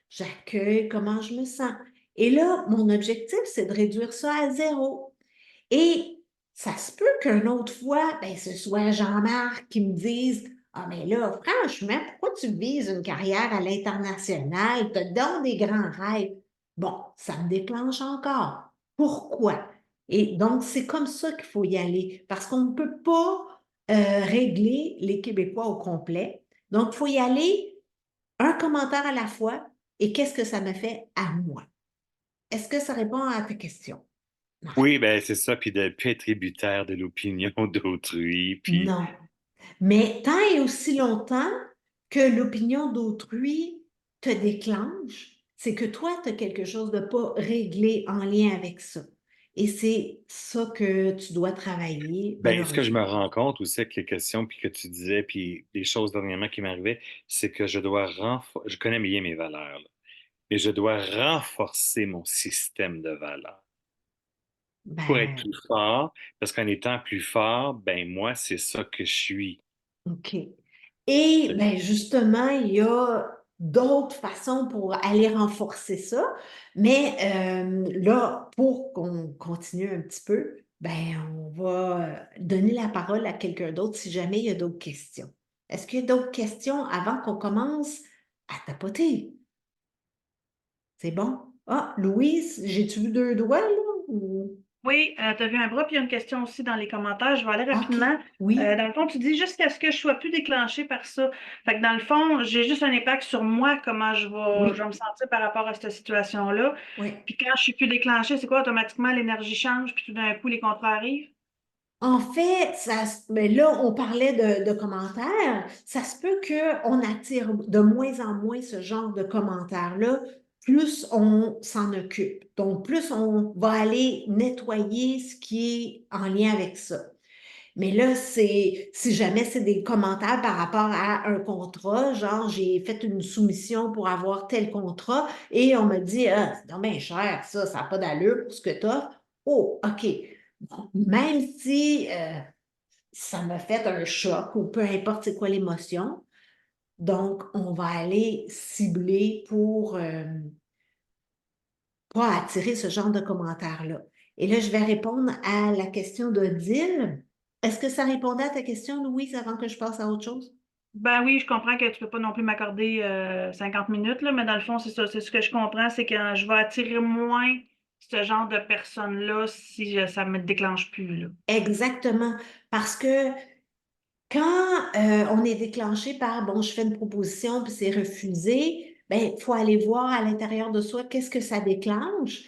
j'accueille comment je me sens. Et là, mon objectif, c'est de réduire ça à zéro. Et ça se peut qu'une autre fois, ben, ce soit Jean-Marc qui me dise: Ah, mais là, franchement, pourquoi tu vises une carrière à l'international? Tu as donc des grands rêves. Bon, ça me déclenche encore. Pourquoi? Et donc, c'est comme ça qu'il faut y aller, parce qu'on ne peut pas régler les Québécois au complet. Donc, il faut y aller un commentaire à la fois. Et qu'est-ce que ça me fait à moi? Est-ce que ça répond à ta question? Non. Oui, ben c'est ça, puis de ne plus être tributaire de l'opinion d'autrui, puis Non. Mais tant et aussi longtemps que l'opinion d'autrui te déclenche, c'est que toi, tu as quelque chose de pas réglé en lien avec ça. Et c'est ça que tu dois travailler, ben, ce que je me malheureusement. rends compte aussi avec les questions, puis que tu disais, puis des choses dernièrement qui m'arrivaient, c'est que je dois renforcer, je connais bien mes valeurs, là, mais je dois renforcer mon système de valeurs pour être Ben, plus fort, parce qu'en étant plus fort, ben moi, c'est ça que je suis. OK. Et ben justement, il y a d'autres façons pour aller renforcer ça. Mais là, pour qu'on continue un petit peu, ben on va donner la parole à quelqu'un d'autre si jamais il y a d'autres questions. Est-ce qu'il y a d'autres questions avant qu'on commence à tapoter? C'est bon? Ah, Louise, j'ai-tu vu deux doigts là? Oui, tu as vu un bras, puis il y a une question aussi dans les commentaires. Je vais aller OK, rapidement. oui, Dans le fond, tu dis jusqu'à ce que je sois plus déclenchée par ça. Fait que dans le fond, j'ai juste un impact sur moi, comment je vais oui, me sentir par rapport à cette situation-là. oui. Puis quand je suis plus déclenchée, c'est quoi? Automatiquement, l'énergie change, puis tout d'un coup, les contrats arrivent. En fait, mais là, on parlait de commentaires. Ça se peut qu'on attire de moins en moins ce genre de commentaires-là, plus on s'en occupe. Donc, plus on va aller nettoyer ce qui est en lien avec ça. Mais là, si jamais c'est des commentaires par rapport à un contrat, genre j'ai fait une soumission pour avoir tel contrat et on me dit, ah, c'est donc bien cher, ça n'a pas d'allure pour ce que tu as. Oh, OK. Bon, même si ça m'a fait un choc ou peu importe c'est quoi l'émotion, donc on va aller cibler pour pas attirer ce genre de commentaires-là. Et là, je vais répondre à la question d'Odile. Est-ce que ça répondait à ta question, Louise, avant que je passe à autre chose? Ben oui, je comprends que tu peux pas non plus m'accorder 50 minutes, là, mais dans le fond, c'est ça. C'est ce que je comprends, c'est que je vais attirer moins ce genre de personnes-là si ça me déclenche plus, là. Exactement. Parce que quand on est déclenché par, bon, je fais une proposition puis c'est refusé, ben, il faut aller voir à l'intérieur de soi qu'est-ce que ça déclenche.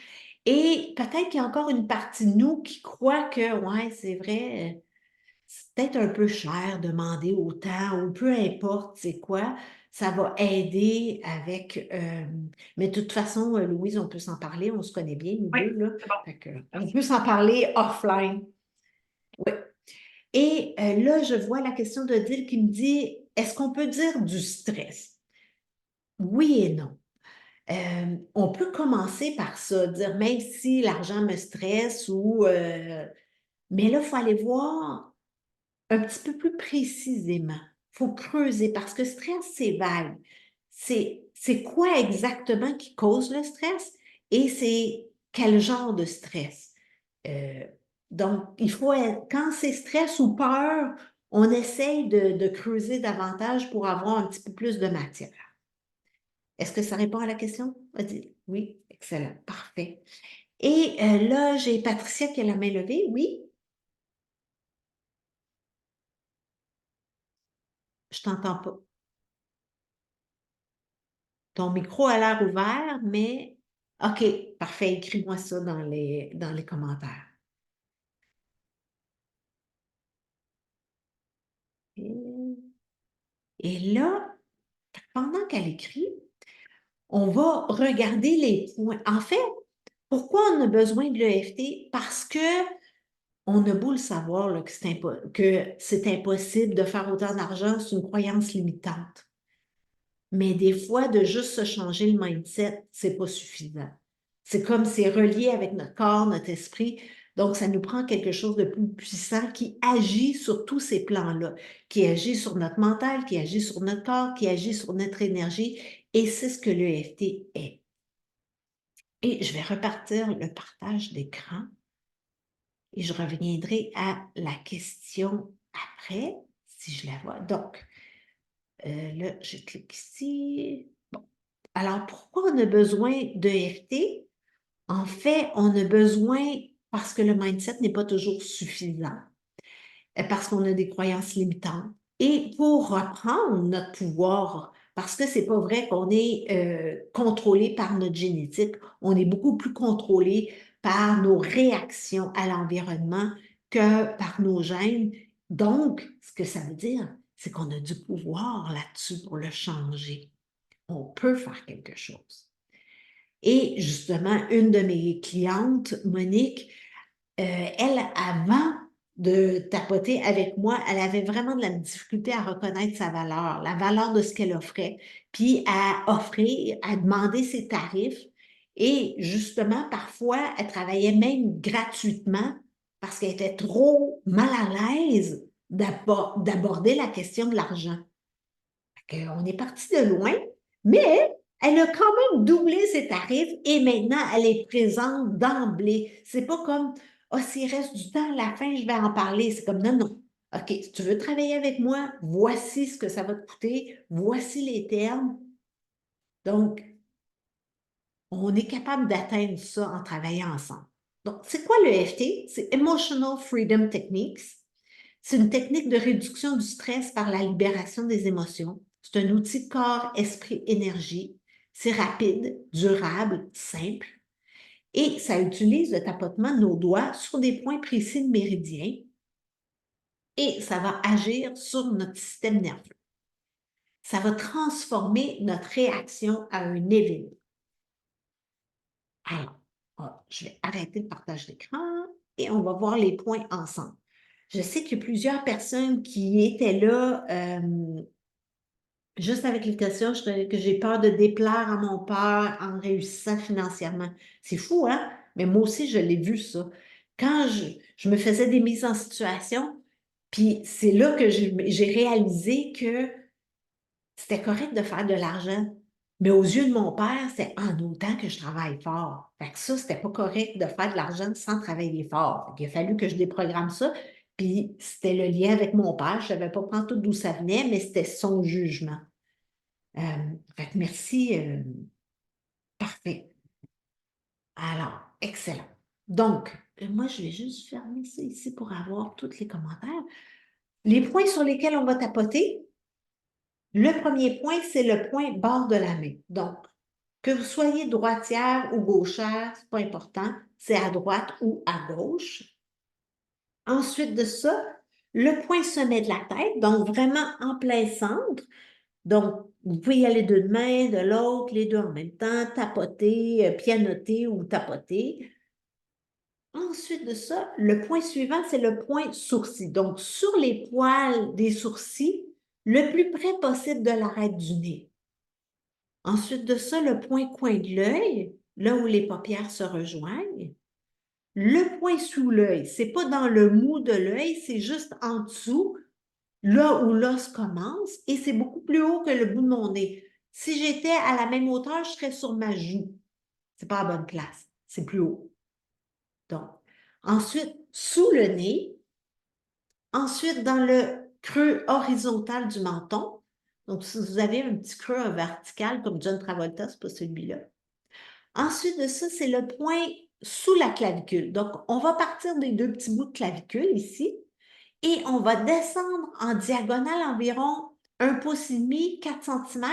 Et peut-être qu'il y a encore une partie de nous qui croit que, ouais, c'est vrai, c'est peut-être un peu cher de demander autant ou peu importe c'est quoi, ça va aider avec. Mais de toute façon, Louise, on peut s'en parler, on se connaît bien, nous Oui, deux, là. c'est bon. Fait que, on peut s'en parler offline. Oui. Et là, je vois la question de Dil qui me dit, est-ce qu'on peut dire du stress? Oui et non. On peut commencer par ça, dire même si l'argent me stresse ou... mais là, il faut aller voir un petit peu plus précisément. Il faut creuser parce que stress, c'est vague. C'est quoi exactement qui cause le stress et c'est quel genre de stress? Euh, donc, il faut quand c'est stress ou peur, on essaye de creuser davantage pour avoir un petit peu plus de matière. Est-ce que ça répond à la question, Odile? Oui, excellent, parfait. Et là, j'ai Patricia qui a la main levée. Oui, je t'entends pas. Ton micro a l'air ouvert, mais OK, parfait. Écris-moi ça dans les commentaires. Et, et là, pendant qu'elle écrit, on va regarder les points. En fait, pourquoi on a besoin de l'EFT? Parce que on a beau le savoir là, que c'est impossible de faire autant d'argent, c'est une croyance limitante. Mais des fois, de juste se changer le mindset, c'est pas suffisant. C'est comme c'est relié avec notre corps, notre esprit. Donc, ça nous prend quelque chose de plus puissant qui agit sur tous ces plans-là, qui agit sur notre mental, qui agit sur notre corps, qui agit sur notre énergie. Et c'est ce que l'EFT est. Et je vais repartir le partage d'écran et je reviendrai à la question après, si je la vois. Donc, là, je clique ici. Bon. Alors, pourquoi on a besoin de EFT? En fait, on a besoin parce que le mindset n'est pas toujours suffisant, parce qu'on a des croyances limitantes. Et pour reprendre notre pouvoir, parce que c'est pas vrai qu'on est contrôlé par notre génétique, on est beaucoup plus contrôlé par nos réactions à l'environnement que par nos gènes. Donc, ce que ça veut dire, c'est qu'on a du pouvoir là-dessus pour le changer. On peut faire quelque chose. Et justement, une de mes clientes, Monique, elle, avant de tapoter avec moi, elle avait vraiment de la difficulté à reconnaître sa valeur, la valeur de ce qu'elle offrait, puis à offrir, à demander ses tarifs. Et justement, parfois, elle travaillait même gratuitement parce qu'elle était trop mal à l'aise d'aborder la question de l'argent. On est parti de loin, mais elle a quand même doublé ses tarifs et maintenant, elle est présente d'emblée. C'est pas comme, ah, s'il reste du temps à la fin, je vais en parler. C'est comme, non, non. OK, si tu veux travailler avec moi, voici ce que ça va te coûter, voici les termes. Donc, on est capable d'atteindre ça en travaillant ensemble. Donc, c'est quoi le EFT? C'est Emotional Freedom Techniques. C'est une technique de réduction du stress par la libération des émotions. C'est un outil corps, esprit, énergie. C'est rapide, durable, simple. Et ça utilise le tapotement de nos doigts sur des points précis de méridien. Et ça va agir sur notre système nerveux. Ça va transformer notre réaction à un événement. Alors, je vais arrêter le partage d'écran et on va voir les points ensemble. Je sais qu'il y a plusieurs personnes qui étaient là juste avec les questions, que j'ai peur de déplaire à mon père en réussissant financièrement. C'est fou, hein? Mais moi aussi, je l'ai vu, ça. Quand je me faisais des mises en situation, puis c'est là que j'ai réalisé que c'était correct de faire de l'argent. Mais aux yeux de mon père, c'est en autant que je travaille fort. Fait que ça, c'était pas correct de faire de l'argent sans travailler fort. Il a fallu que je déprogramme ça. Puis c'était le lien avec mon père. Je ne savais pas prendre tout d'où ça venait, mais c'était son jugement. Fait que merci. Parfait. Alors, excellent. Donc, moi, je vais juste fermer ça ici pour avoir tous les commentaires. Les points sur lesquels on va tapoter. Le premier point, c'est le point bord de la main. Donc, que vous soyez droitière ou gauchère, ce n'est pas important, c'est à droite ou à gauche. Ensuite de ça, le point sommet de la tête, donc vraiment en plein centre. Donc, vous pouvez y aller d'une main, de l'autre, les deux en même temps, tapoter, pianoter ou tapoter. Ensuite de ça, le point suivant, c'est le point sourcil. Donc, sur les poils des sourcils, le plus près possible de l'arête du nez. Ensuite de ça, le point coin de l'œil, là où les paupières se rejoignent. Le point sous l'œil, c'est pas dans le mou de l'œil, c'est juste en dessous, là où l'os commence, et c'est beaucoup plus haut que le bout de mon nez. Si j'étais à la même hauteur, je serais sur ma joue. C'est pas à bonne place, c'est plus haut. Donc, ensuite, sous le nez, ensuite dans le creux horizontal du menton. Donc, si vous avez un petit creux vertical comme John Travolta, c'est pas celui-là. Ensuite de ça, c'est le point sous la clavicule. Donc, on va partir des deux petits bouts de clavicule ici et on va descendre en diagonale environ 1,5 pouce, 4 cm.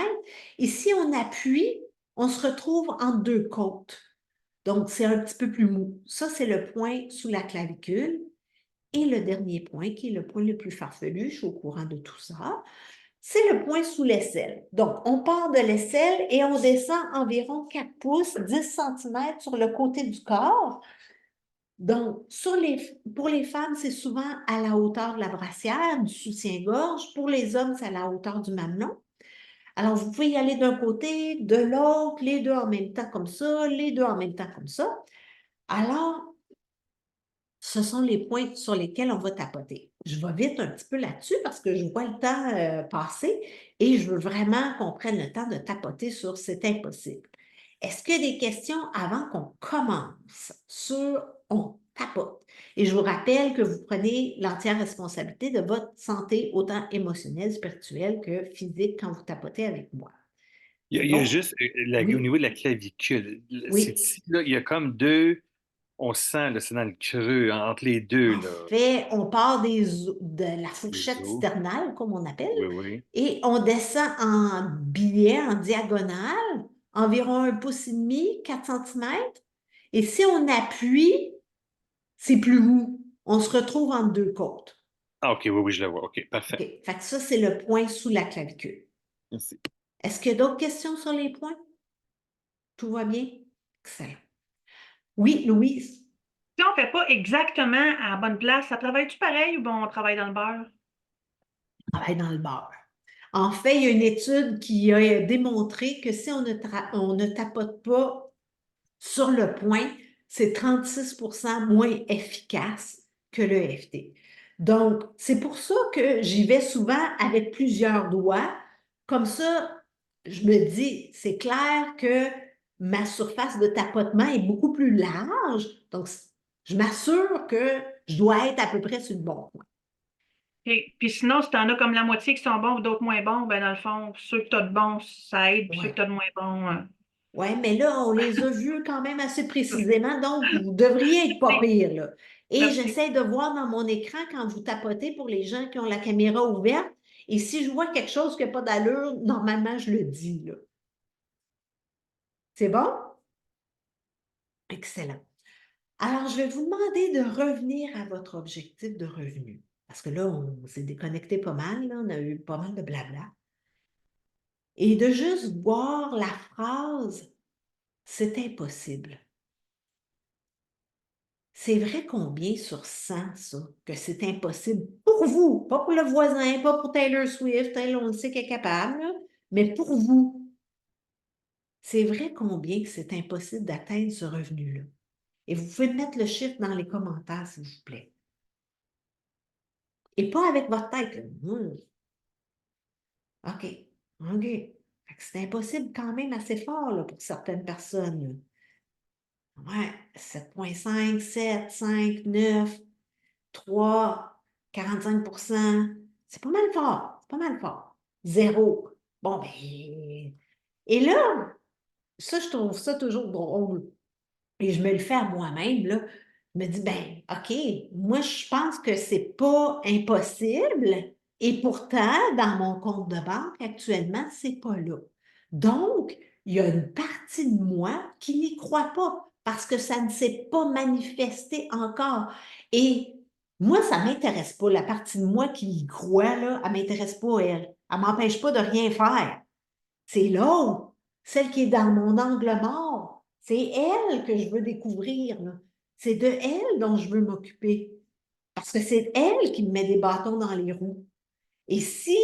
Et si on appuie, on se retrouve entre deux côtes. Donc, c'est un petit peu plus mou. Ça, c'est le point sous la clavicule. Et le dernier point, qui est le point le plus farfelu, je suis au courant de tout ça, c'est le point sous l'aisselle. Donc, on part de l'aisselle et on descend environ 4 pouces, 10 cm sur le côté du corps. Donc, pour les femmes, c'est souvent à la hauteur de la brassière, du soutien-gorge. Pour les hommes, c'est à la hauteur du mamelon. Alors, vous pouvez y aller d'un côté, de l'autre, les deux en même temps comme ça, les deux en même temps comme ça. Alors, ce sont les points sur lesquels on va tapoter. Je vais vite un petit peu là-dessus parce que je vois le temps passer et je veux vraiment qu'on prenne le temps de tapoter sur C'est impossible. Est-ce qu'il y a des questions avant qu'on commence sur On tapote? Et je vous rappelle que vous prenez l'entière responsabilité de votre santé, autant émotionnelle, spirituelle que physique quand vous tapotez avec moi. Il y a Donc, juste, au oui, niveau de la clavicule, c'est oui. ici, là, il y a comme deux, on sent, là, c'est dans le creux, entre les deux, En là, fait, on part de la les fourchette os. sternale, comme on appelle, Oui, oui. et on descend en biais, en diagonale, environ 1,5 pouce, 4 centimètres. Et si on appuie, c'est plus mou. On se retrouve entre deux côtes. Ah, OK, oui, oui, je le vois. OK, OK. parfait. Fait que ça, c'est le point sous la clavicule. Merci. Est-ce qu'il y a d'autres questions sur les points? Tout va bien? Excellent. Oui, Louise, Si on ne fait pas exactement à la bonne place, ça travaille-tu pareil ou bon, on travaille dans le beurre? on travaille dans le beurre. En fait, il y a une étude qui a démontré que si on ne tapote pas sur le point, c'est 36% moins efficace que le FT. Donc, c'est pour ça que j'y vais souvent avec plusieurs doigts. Comme ça, je me dis, c'est clair que ma surface de tapotement est beaucoup plus large. Donc, je m'assure que je dois être à peu près sur le bon point. Et puis sinon, si tu en as comme la moitié qui sont bons ou d'autres moins bons, ben dans le fond, ceux que tu as de bons, ça aide, puis ceux que Ouais. tu as de moins bons. Ouais, mais là, on les a vus quand même assez précisément, donc vous devriez être pas Merci. pire, là. Et Merci. j'essaie de voir dans mon écran quand vous tapotez pour les gens qui ont la caméra ouverte. Et si je vois quelque chose qui n'a pas d'allure, normalement, je le dis, là. C'est bon? Excellent. Alors, je vais vous demander de revenir à votre objectif de revenu. Parce que là, on s'est déconnecté pas mal, là, on a eu pas mal de blabla. Et de juste voir la phrase, c'est impossible. C'est vrai combien sur 100, ça, que c'est impossible pour vous, pas pour le voisin, pas pour Taylor Swift, elle, on le sait qu'elle est capable, là, mais pour vous. C'est vrai combien que c'est impossible d'atteindre ce revenu-là. Et vous pouvez mettre le chiffre dans les commentaires, s'il vous plaît. Et pas avec votre tête, là. OK, OK. Fait que c'est impossible quand même assez fort, là, pour certaines personnes, là. Ouais, 7,5, 7, 5, 9. 3, 45%, c'est pas mal fort, c'est pas mal fort. Zéro. Bon, ben, et là, ça, je trouve ça toujours drôle. Et je me le fais à moi-même, là. Je me dis, ben, OK, moi, je pense que c'est pas impossible. Et pourtant, dans mon compte de banque, actuellement, c'est pas là. Donc, il y a une partie de moi qui n'y croit pas parce que ça ne s'est pas manifesté encore. Et moi, ça ne m'intéresse pas. La partie de moi qui y croit, là, elle ne m'intéresse pas, elle. Elle ne m'empêche pas de rien faire. C'est l'autre, celle qui est dans mon angle mort. C'est elle que je veux découvrir, là. C'est de elle dont je veux m'occuper. Parce que c'est elle qui me met des bâtons dans les roues. Et si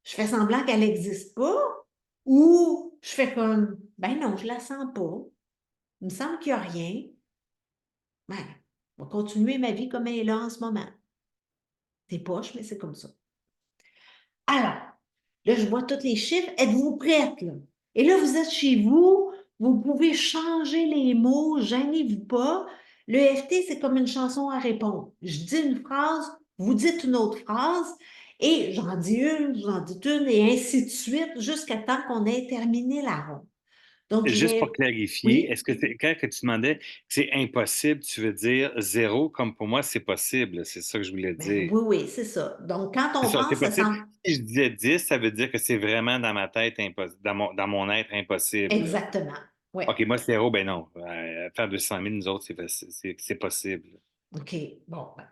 je fais semblant qu'elle n'existe pas, ou je fais comme, ben non, je la sens pas, il me semble qu'il n'y a rien, ben, je vais continuer ma vie comme elle est là en ce moment. C'est poche, mais c'est comme ça. Alors, là, je vois tous les chiffres. Êtes-vous prête, là? Et là, vous êtes chez vous, vous pouvez changer les mots, gênez-vous pas. Le FT, c'est comme une chanson à répondre. Je dis une phrase, vous dites une autre phrase, et j'en dis une, j'en dis une, et ainsi de suite, jusqu'à temps qu'on ait terminé la ronde. Donc, je Juste pour vais... clarifier, Oui, est-ce que quand que tu demandais que c'est impossible, tu veux dire zéro, comme pour moi, c'est possible. C'est ça que je voulais ben dire. oui, oui, c'est ça. Donc, quand C'est on ça, c'est pense à possible. 100... Si je disais 10, ça veut dire que c'est vraiment dans ma tête, dans mon être impossible, là. Exactement. Oui. OK, moi, zéro, ben non. Faire 200 000, nous autres, c'est possible. OK. Bon, ben,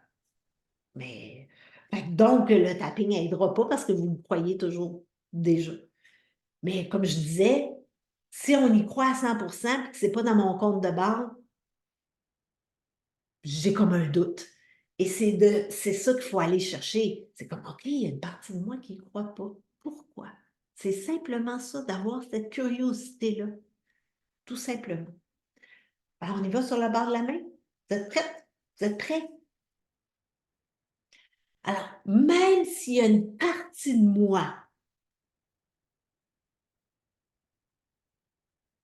mais fait que donc, le tapping n'aidera pas parce que vous le croyez toujours déjà. Mais comme je disais, si on y croit à 100% et que ce n'est pas dans mon compte de banque, j'ai comme un doute. Et c'est ça qu'il faut aller chercher. C'est comme, OK, il y a une partie de moi qui n'y croit pas. Pourquoi? C'est simplement ça, d'avoir cette curiosité-là. Tout simplement. Alors, on y va sur la barre de la main? Vous êtes prête? Vous êtes prêts? Alors, même s'il y a une partie de moi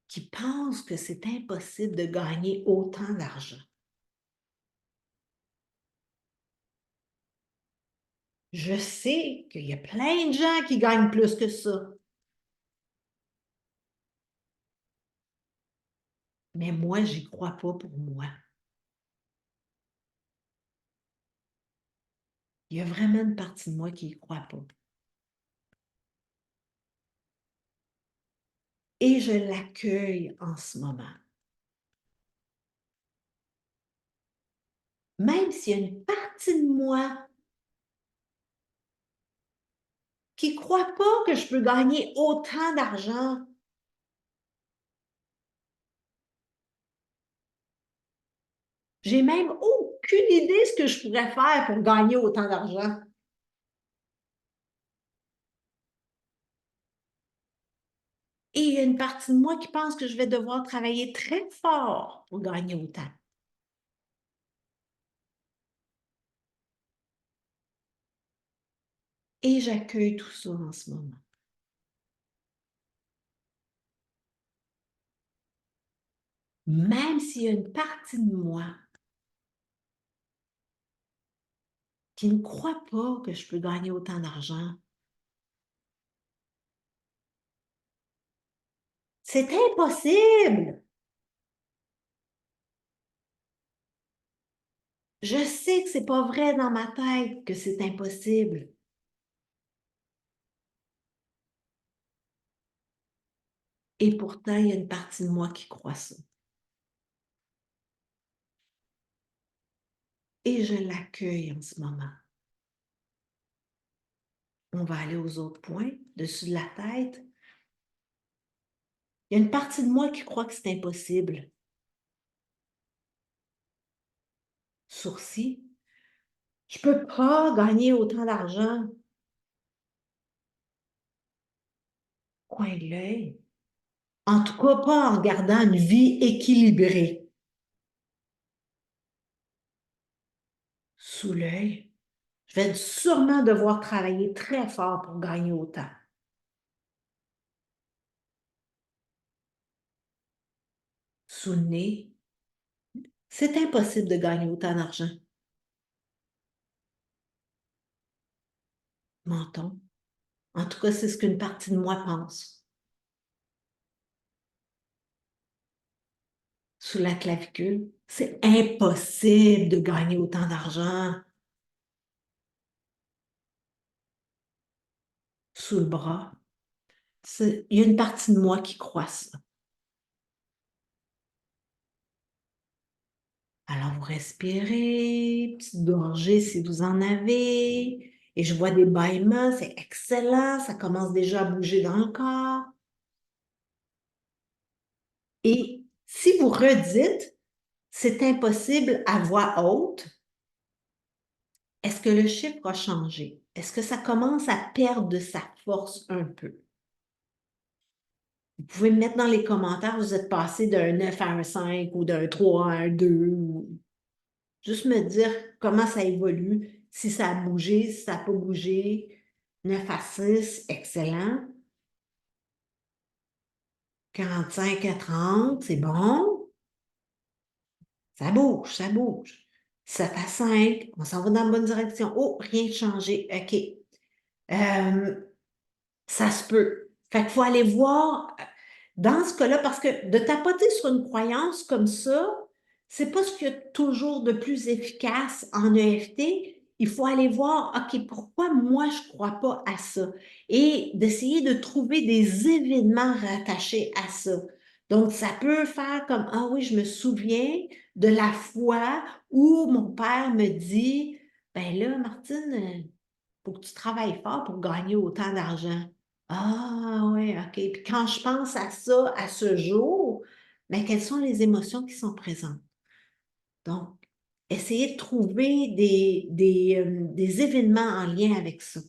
qui pensent que c'est impossible de gagner autant d'argent. Je sais qu'il y a plein de gens qui gagnent plus que ça. Mais moi, j'y crois pas pour moi. Il y a vraiment une partie de moi qui y croit pas. Et je l'accueille en ce moment. Même s'il y a une partie de moi qui ne croit pas que je peux gagner autant d'argent. J'ai même aucune idée de ce que je pourrais faire pour gagner autant d'argent. Et il y a une partie de moi qui pense que je vais devoir travailler très fort pour gagner autant. Et j'accueille tout ça en ce moment. Même s'il y a une partie de moi qui ne croit pas que je peux gagner autant d'argent, c'est impossible! Je sais que c'est pas vrai dans ma tête que c'est impossible. Et pourtant, il y a une partie de moi qui croit ça. Et je l'accueille en ce moment. On va aller aux autres points, dessus de la tête. Il y a une partie de moi qui croit que c'est impossible. Sourcil. Je peux pas gagner autant d'argent. Coin de l'œil. En tout cas, pas en gardant une vie équilibrée. Sous l'œil. Je vais sûrement devoir travailler très fort pour gagner autant. Sous le nez. C'est impossible de gagner autant d'argent. Menton. En tout cas, c'est ce qu'une partie de moi pense. Sous la clavicule, c'est impossible de gagner autant d'argent. Sous le bras, il y a une partie de moi qui croit ça. Alors, vous respirez, petite gorgée si vous en avez. Et je vois des bâillements, c'est excellent, ça commence déjà à bouger dans le corps. Et si vous redites, c'est impossible à voix haute, est-ce que le chiffre a changé? Est-ce que ça commence à perdre de sa force un peu? Vous pouvez me mettre dans les commentaires, vous êtes passé d'un 9 à un 5 ou d'un 3 à un 2. Juste me dire comment ça évolue, si ça a bougé, si ça n'a pas bougé. 9 à 6, excellent. 45 à 30, c'est bon. Ça bouge, ça bouge. 7 à 5, on s'en va dans la bonne direction. Oh, rien de changé. OK. Ça se peut. Fait qu'il faut aller voir dans ce cas-là, parce que de tapoter sur une croyance comme ça, c'est pas ce qu'il y a toujours de plus efficace en EFT. Il faut aller voir, OK, pourquoi moi je crois pas à ça? Et d'essayer de trouver des événements rattachés à ça. Donc, ça peut faire comme, ah oui, je me souviens de la fois où mon père me dit, ben là, Martine, faut que tu travailles fort pour gagner autant d'argent. Ah oui, OK. Puis quand je pense à ça, à ce jour, mais quelles sont les émotions qui sont présentes? Donc, essayez de trouver des événements en lien avec ça.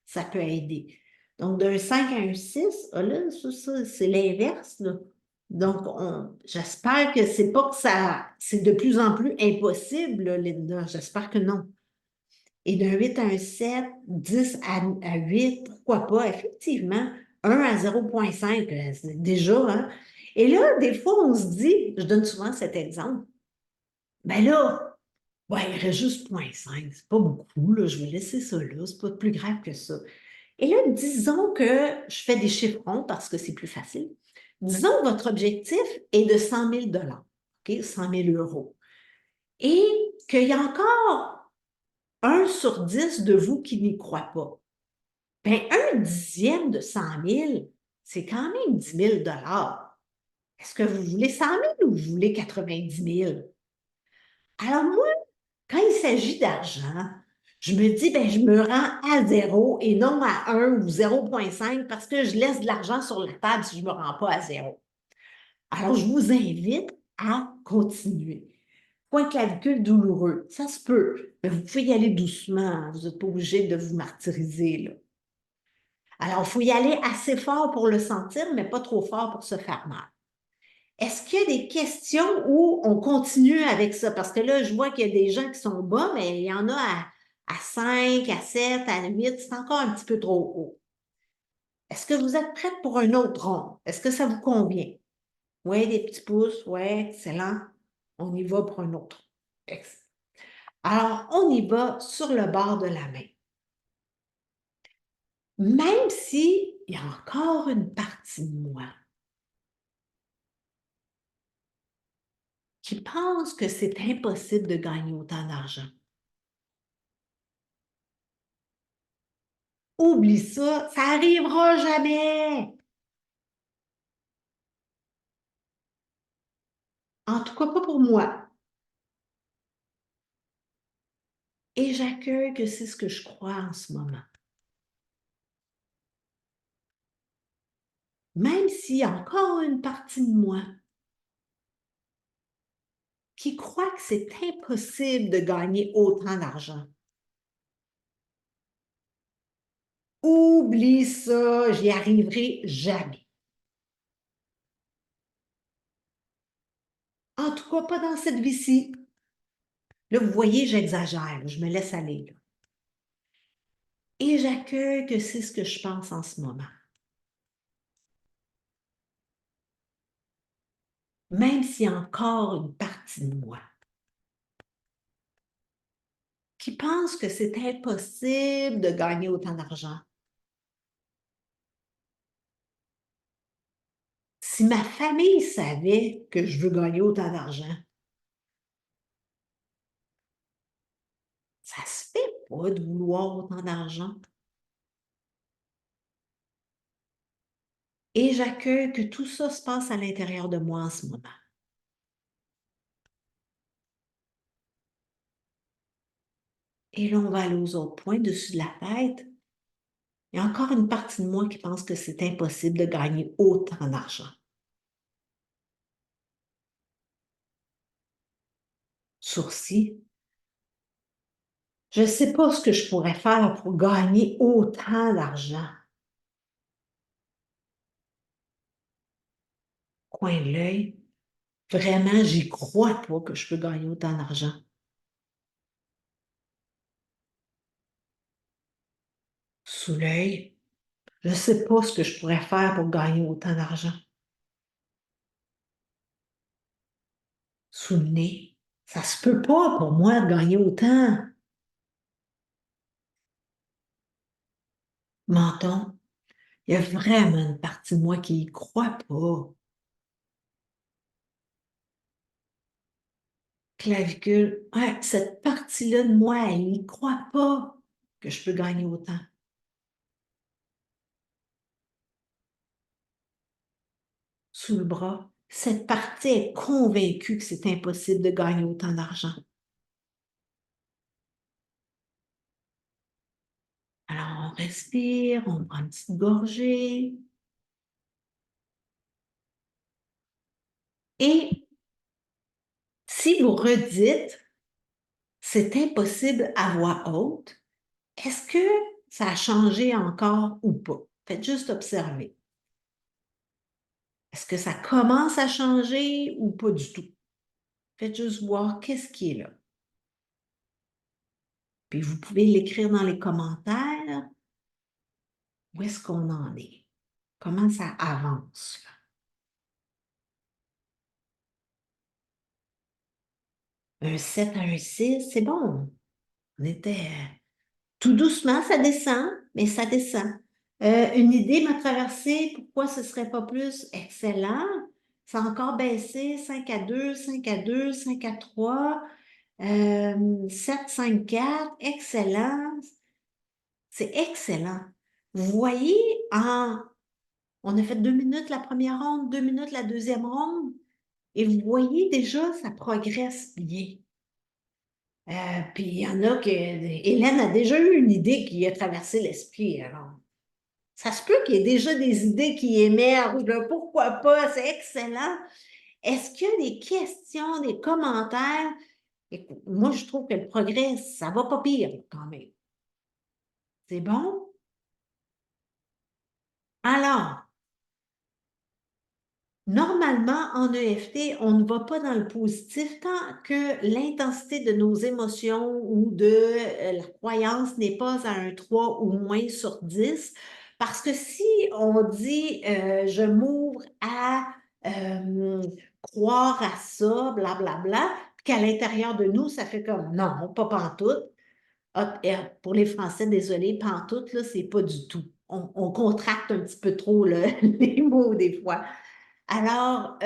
Ça peut aider. Donc, d'un 5 à un 6, ah là, ça, c'est l'inverse, là. Donc, j'espère que c'est pas que c'est de plus en plus impossible, là, Linda. J'espère que non. Et d'un 8 à un 7, 10 à 8, pourquoi pas? Effectivement, 1 à 0,5, c'est déjà, hein? Et là, des fois, on se dit, je donne souvent cet exemple, ben là, ouais, il reste juste 0,5, c'est pas beaucoup, là, je vais laisser ça là, c'est pas plus grave que ça. Et là, disons que je fais des chiffrons parce que c'est plus facile. Disons que votre objectif est de 100 000 OK, 100 000 euros. Et qu'il y a encore 1 sur 10 de vous qui n'y croit pas. Bien, 1/10 de 100 000, c'est quand même 10 000 Est-ce que vous voulez 100 000 ou vous voulez 90 000? Alors moi, quand il s'agit d'argent, je me dis, ben, je me rends à 0 et non à 1 ou 0,5 parce que je laisse de l'argent sur la table si je ne me rends pas à 0. Alors, je vous invite à continuer. Point clavicule douloureux, ça se peut, mais vous pouvez y aller doucement. Vous n'êtes pas obligé de vous martyriser, là. Alors, il faut y aller assez fort pour le sentir, mais pas trop fort pour se faire mal. Est-ce qu'il y a des questions où on continue avec ça? Parce que là, je vois qu'il y a des gens qui sont bas, mais il y en a à 5, à 7, à 8, c'est encore un petit peu trop haut. Est-ce que vous êtes prête pour un autre rond? Est-ce que ça vous convient? Oui, des petits pouces, oui, excellent. On y va pour un autre. Alors, on y va sur le bord de la main. Même s'il y a encore une partie de moi qui pense que c'est impossible de gagner autant d'argent. Oublie ça, ça n'arrivera jamais. En tout cas, pas pour moi. Et j'accueille que c'est ce que je crois en ce moment. Même s'il y a encore une partie de moi qui croit que c'est impossible de gagner autant d'argent. Oublie ça, j'y arriverai jamais. En tout cas, pas dans cette vie-ci. Là, vous voyez, j'exagère, je me laisse aller. Là. Et j'accueille que c'est ce que je pense en ce moment. Même s'il y a encore une partie de moi qui pense que c'est impossible de gagner autant d'argent. Si ma famille savait que je veux gagner autant d'argent, ça se fait pas de vouloir autant d'argent. Et j'accueille que tout ça se passe à l'intérieur de moi en ce moment. Et là, on va aller aux autres points dessus de la tête. Il y a encore une partie de moi qui pense que c'est impossible de gagner autant d'argent. Sourcils. Je ne sais pas ce que je pourrais faire pour gagner autant d'argent. Coin de l'œil. Vraiment, j'y crois pas que je peux gagner autant d'argent. Sous l'œil. Je ne sais pas ce que je pourrais faire pour gagner autant d'argent. Sous le nez. Ça se peut pas pour moi de gagner autant. Menton. Il y a vraiment une partie de moi qui n'y croit pas. Clavicule. Ouais, cette partie-là de moi, elle n'y croit pas que je peux gagner autant. Sous le bras. Cette partie est convaincue que c'est impossible de gagner autant d'argent. Alors, on respire, on prend une petite gorgée. Et si vous redites « c'est impossible à voix haute », est-ce que ça a changé encore ou pas? Faites juste observer. Est-ce que ça commence à changer ou pas du tout? Faites juste voir qu'est-ce qui est là. Puis vous pouvez l'écrire dans les commentaires. Où est-ce qu'on en est? Comment ça avance? Un 7 à un 6, c'est bon. On était tout doucement, ça descend, mais ça descend. Une idée m'a traversé, pourquoi ce ne serait pas plus? Excellent. Ça a encore baissé, 5-2, 5-2, 5-3, 7-5-4, excellent. C'est excellent. Vous voyez, on a fait 2 minutes la première ronde, 2 minutes la deuxième ronde, et vous voyez déjà, ça progresse bien. Puis il y en a que Hélène a déjà eu une idée qui a traversé l'esprit. Alors, ça se peut qu'il y ait déjà des idées qui émergent, là. Pourquoi pas? C'est excellent. Est-ce qu'il y a des questions, des commentaires? Écoute, moi, je trouve que le progrès, ça va pas pire quand même. C'est bon? Alors, normalement, en EFT, on ne va pas dans le positif tant que l'intensité de nos émotions ou de la croyance n'est pas à un 3 ou moins sur 10. Parce que si on dit je m'ouvre à croire à ça, blablabla, puis qu'à l'intérieur de nous, ça fait comme non, pas pantoute. Ah, pour les Français, désolé, pantoute, là, c'est pas du tout. On contracte un petit peu trop les mots des fois. Alors,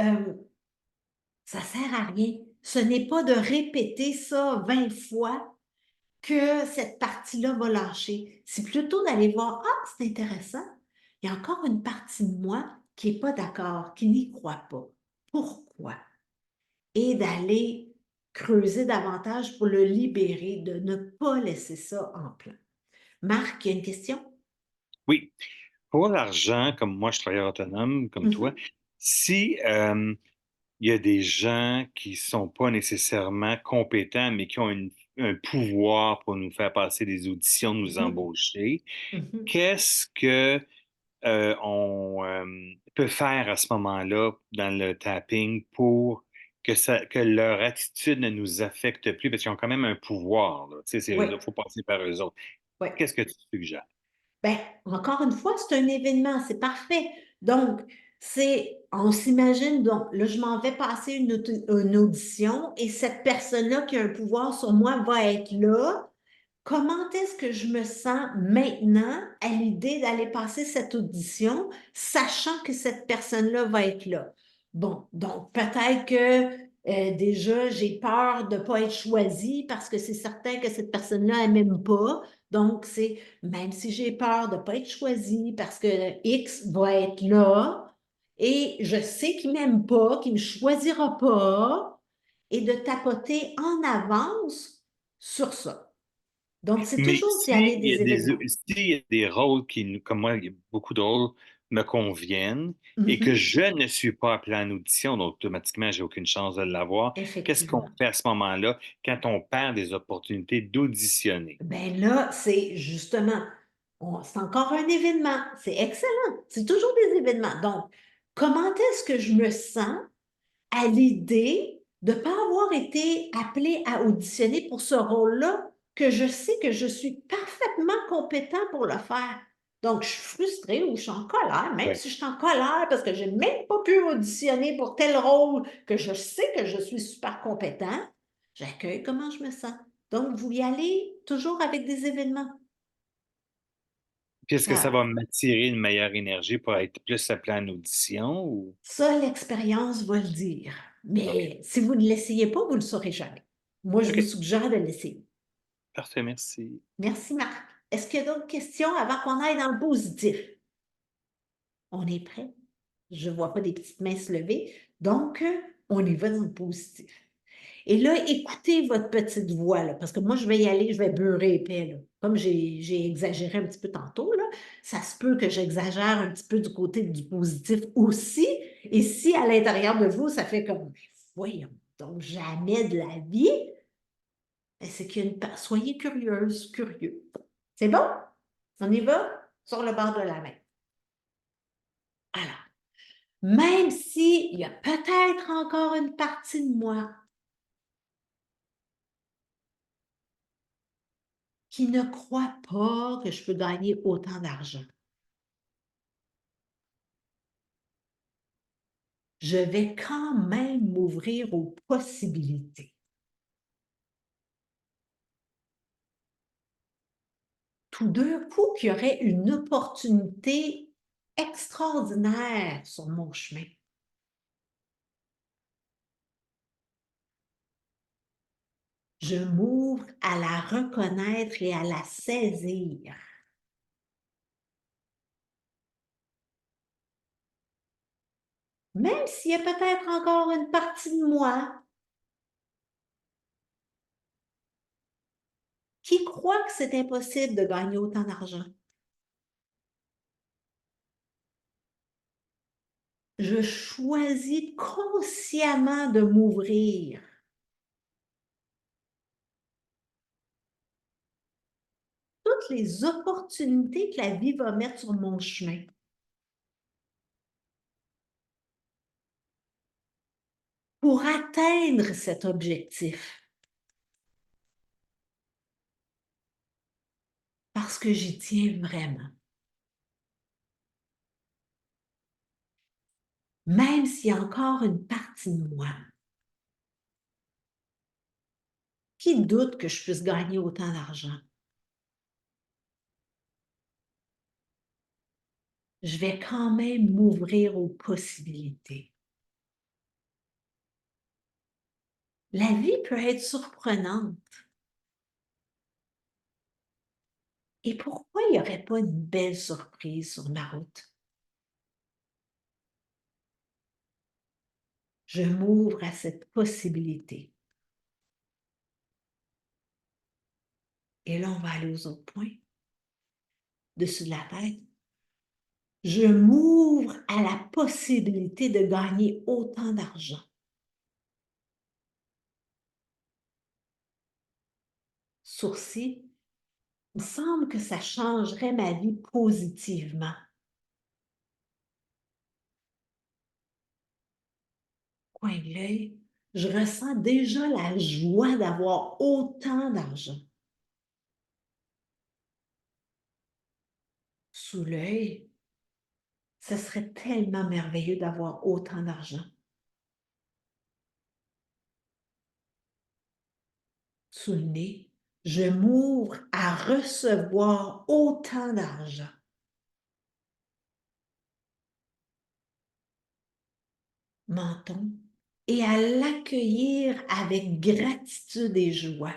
ça sert à rien. Ce n'est pas de répéter ça 20 fois que cette partie-là va lâcher. C'est plutôt d'aller voir, ah, c'est intéressant. Il y a encore une partie de moi qui n'est pas d'accord, qui n'y croit pas. Pourquoi? Et d'aller creuser davantage pour le libérer, de ne pas laisser ça en plan. Marc, il y a une question? Oui. Pour l'argent, comme moi, je suis travailleur autonome, comme toi, Mhm, si il y a des gens qui sont pas nécessairement compétents, mais qui ont un pouvoir pour nous faire passer des auditions, nous mhm, embaucher, mhm. qu'est-ce que on peut faire à ce moment-là dans le tapping pour que leur attitude ne nous affecte plus, parce qu'ils ont quand même un pouvoir, là. Tu sais, Oui, il faut passer par eux autres. oui. Qu'est-ce que tu suggères? Ben, encore une fois, c'est un événement, c'est parfait. Donc, on s'imagine, donc, là, je m'en vais passer une audition et cette personne-là qui a un pouvoir sur moi va être là. Comment est-ce que je me sens maintenant à l'idée d'aller passer cette audition, sachant que cette personne-là va être là? Bon, donc peut-être que déjà j'ai peur de ne pas être choisie parce que c'est certain que cette personne-là, elle m'aime pas. Donc, c'est même si j'ai peur de ne pas être choisie parce que X va être là et je sais qu'il ne m'aime pas, qu'il ne me choisira pas, et de tapoter en avance sur ça. Donc, c'est Mais toujours d'y aller des événements. s'il y a des rôles comme moi, il y a beaucoup de rôles me conviennent et que Mhm. je ne suis pas appelé en audition, donc automatiquement, j'ai aucune chance de l'avoir, qu'est-ce qu'on Effectivement. fait à ce moment-là quand on perd des opportunités d'auditionner? Ben là, c'est justement, c'est encore un événement. C'est excellent. C'est toujours des événements. Donc, comment est-ce que je me sens à l'idée de ne pas avoir été appelée à auditionner pour ce rôle-là, que je sais que je suis parfaitement compétent pour le faire. Donc, je suis frustrée ou je suis en colère, même Oui. si je suis en colère parce que je n'ai même pas pu auditionner pour tel rôle que je sais que je suis super compétent, j'accueille comment je me sens. Donc, vous y allez toujours avec des événements. Puis est-ce que ça Ça, va m'attirer une meilleure énergie pour être plus appelé en audition ou? ça, l'expérience va le dire. OK. Mais si vous ne l'essayez pas, vous ne le saurez jamais. Moi, je vous OK. suggère de l'essayer. Parfait, merci. Merci, Marc. Est-ce qu'il y a d'autres questions avant qu'on aille dans le positif? On est prêt? Je ne vois pas des petites mains se lever. Donc, on y va dans le positif. Et là, écoutez votre petite voix, là, parce que moi, je vais y aller, je vais beurrer épais, là. Comme j'ai exagéré un petit peu tantôt, là, ça se peut que j'exagère un petit peu du côté du positif aussi. Et si à l'intérieur de vous, ça fait comme, voyons, donc jamais de la vie, ben, c'est qu'il y a soyez curieuse, curieux. C'est bon? On y va sur le bord de la main. Alors, même s'il y a peut-être encore une partie de moi qui ne croit pas que je peux gagner autant d'argent, je vais quand même m'ouvrir aux possibilités. tout d'un coup qu'il y aurait une opportunité extraordinaire sur mon chemin. Je m'ouvre à la reconnaître et à la saisir. Même s'il y a peut-être encore une partie de moi qui croit que c'est impossible de gagner autant d'argent. Je choisis consciemment de m'ouvrir. Toutes les opportunités que la vie va mettre sur mon chemin. Pour atteindre cet objectif. Parce que j'y tiens vraiment. Même s'il y a encore une partie de moi qui doute que je puisse gagner autant d'argent. Je vais quand même m'ouvrir aux possibilités. La vie peut être surprenante. Et pourquoi il n'y aurait pas une belle surprise sur ma route? Je m'ouvre à cette possibilité. Et là, on va aller aux autres points. Dessus de la tête. Je m'ouvre à la possibilité de gagner autant d'argent. Sourcil, il me semble que ça changerait ma vie positivement. Coin de l'œil, je ressens déjà la joie d'avoir autant d'argent. Sous l'œil, ce serait tellement merveilleux d'avoir autant d'argent. Sous le nez, je m'ouvre à recevoir autant d'argent. Menton, et à l'accueillir avec gratitude et joie.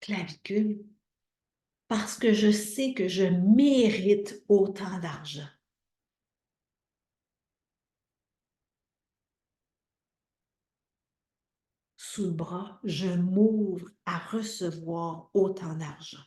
Clavicule, parce que je sais que je mérite autant d'argent. Sous le bras, je m'ouvre à recevoir autant d'argent.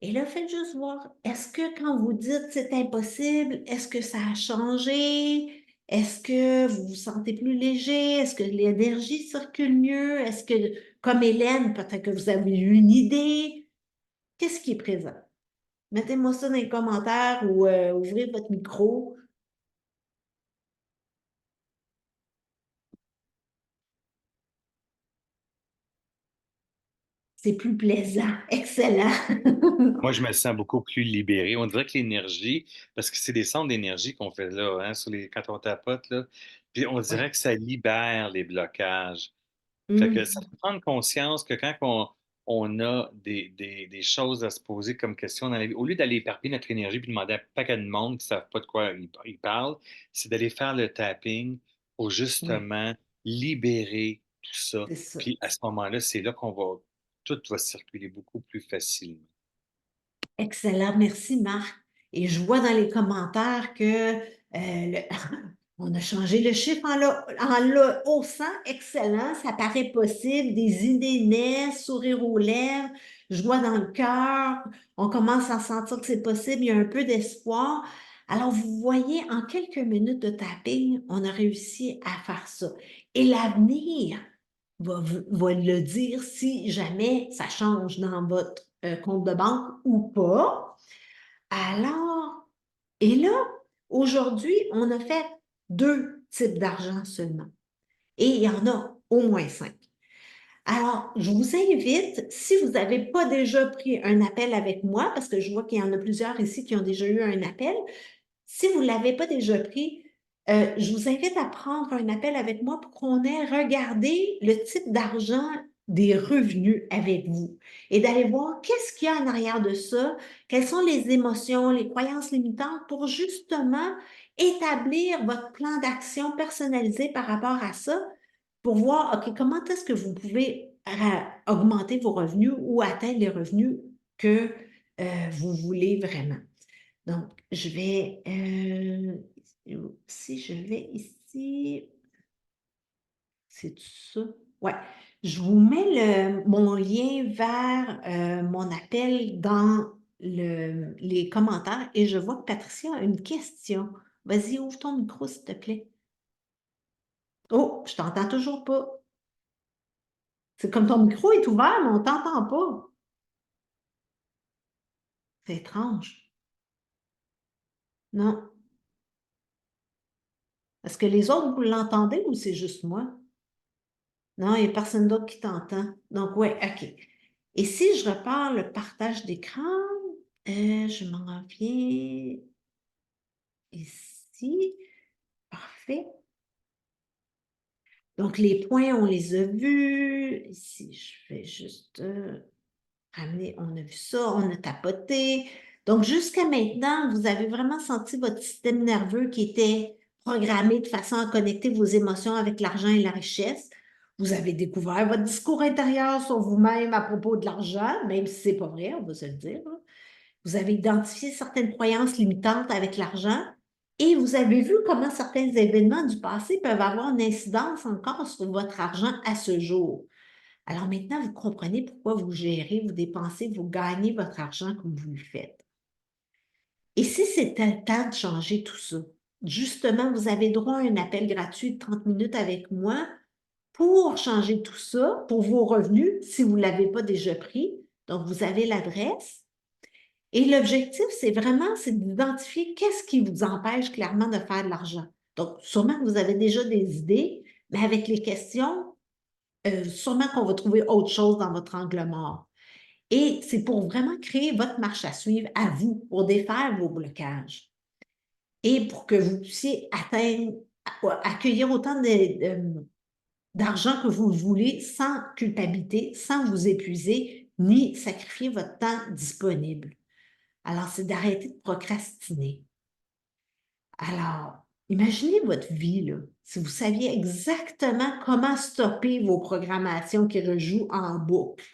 Et là, faites juste voir, est-ce que quand vous dites c'est impossible, est-ce que ça a changé? Est-ce que vous vous sentez plus léger? Est-ce que l'énergie circule mieux? Est-ce que, comme Hélène, peut-être que vous avez eu une idée? Qu'est-ce qui est présent? Mettez-moi ça dans les commentaires ou ouvrez votre micro. C'est plus plaisant. Excellent. Moi, je me sens beaucoup plus libéré. On dirait que l'énergie, parce que c'est des centres d'énergie qu'on fait là, hein, quand on tapote, là, puis on dirait Ouais. que ça libère les blocages. Fait que ça Mhm. fait prendre conscience que quand on a des choses à se poser comme question dans la vie, au lieu d'aller éparpiller notre énergie puis demander à un paquet de monde qui ne savent pas de quoi ils parlent, c'est d'aller faire le tapping pour Oui, justement libérer tout ça. c'est ça. Puis à ce moment-là, c'est là tout va circuler beaucoup plus facilement. Excellent. Merci, Marc. Et je vois dans les commentaires que on a changé le chiffre en le haussant. Excellent. Ça paraît possible. Des idées naissent, sourire aux lèvres, joie dans le cœur. On commence à sentir que c'est possible. Il y a un peu d'espoir. Alors, vous voyez, en quelques minutes de tapping, on a réussi à faire ça. Et l'avenir va le dire si jamais ça change dans votre compte de banque ou pas. Alors, et là, aujourd'hui, on a fait 2 types d'argent seulement. Et il y en a au moins 5. Alors, je vous invite, si vous n'avez pas déjà pris un appel avec moi, parce que je vois qu'il y en a plusieurs ici qui ont déjà eu un appel, si vous ne l'avez pas déjà pris, Je vous invite à prendre un appel avec moi pour qu'on ait regardé le type d'argent des revenus avec vous et d'aller voir qu'est-ce qu'il y a en arrière de ça, quelles sont les émotions, les croyances limitantes pour justement établir votre plan d'action personnalisé par rapport à ça pour voir, OK, comment est-ce que vous pouvez augmenter vos revenus ou atteindre les revenus que vous voulez vraiment. Donc, je vais, si je vais ici, c'est ça? Ouais. Je vous mets mon lien vers mon appel dans les commentaires et je vois que Patricia a une question. Vas-y, ouvre ton micro, s'il te plaît. Oh, je t'entends toujours pas. C'est comme ton micro est ouvert, mais on t'entend pas. C'est étrange. Non. Est-ce que les autres, vous l'entendez ou c'est juste moi? Non, il n'y a personne d'autre qui t'entend. Donc, oui, OK. Et si je repars le partage d'écran, je m'en reviens ici. Parfait. Donc, les points, on les a vus. Ici, je vais juste ramener, on a vu ça, on a tapoté. Donc, jusqu'à maintenant, vous avez vraiment senti votre système nerveux qui était programmé de façon à connecter vos émotions avec l'argent et la richesse. Vous avez découvert votre discours intérieur sur vous-même à propos de l'argent, même si c'est pas vrai, on va se le dire, hein. Vous avez identifié certaines croyances limitantes avec l'argent et vous avez vu comment certains événements du passé peuvent avoir une incidence encore sur votre argent à ce jour. Alors maintenant, vous comprenez pourquoi vous gérez, vous dépensez, vous gagnez votre argent comme vous le faites. Et si c'était le temps de changer tout ça, justement, vous avez droit à un appel gratuit de 30 minutes avec moi pour changer tout ça, pour vos revenus, si vous ne l'avez pas déjà pris. Donc, vous avez l'adresse. Et l'objectif, c'est d'identifier qu'est-ce qui vous empêche clairement de faire de l'argent. Donc, sûrement que vous avez déjà des idées, mais avec les questions, sûrement qu'on va trouver autre chose dans votre angle mort. Et c'est pour vraiment créer votre marche à suivre à vous, pour défaire vos blocages et pour que vous puissiez accueillir autant d'argent que vous voulez sans culpabilité, sans vous épuiser, ni sacrifier votre temps disponible. Alors, c'est d'arrêter de procrastiner. Alors, imaginez votre vie, là, si vous saviez exactement comment stopper vos programmations qui rejouent en boucle.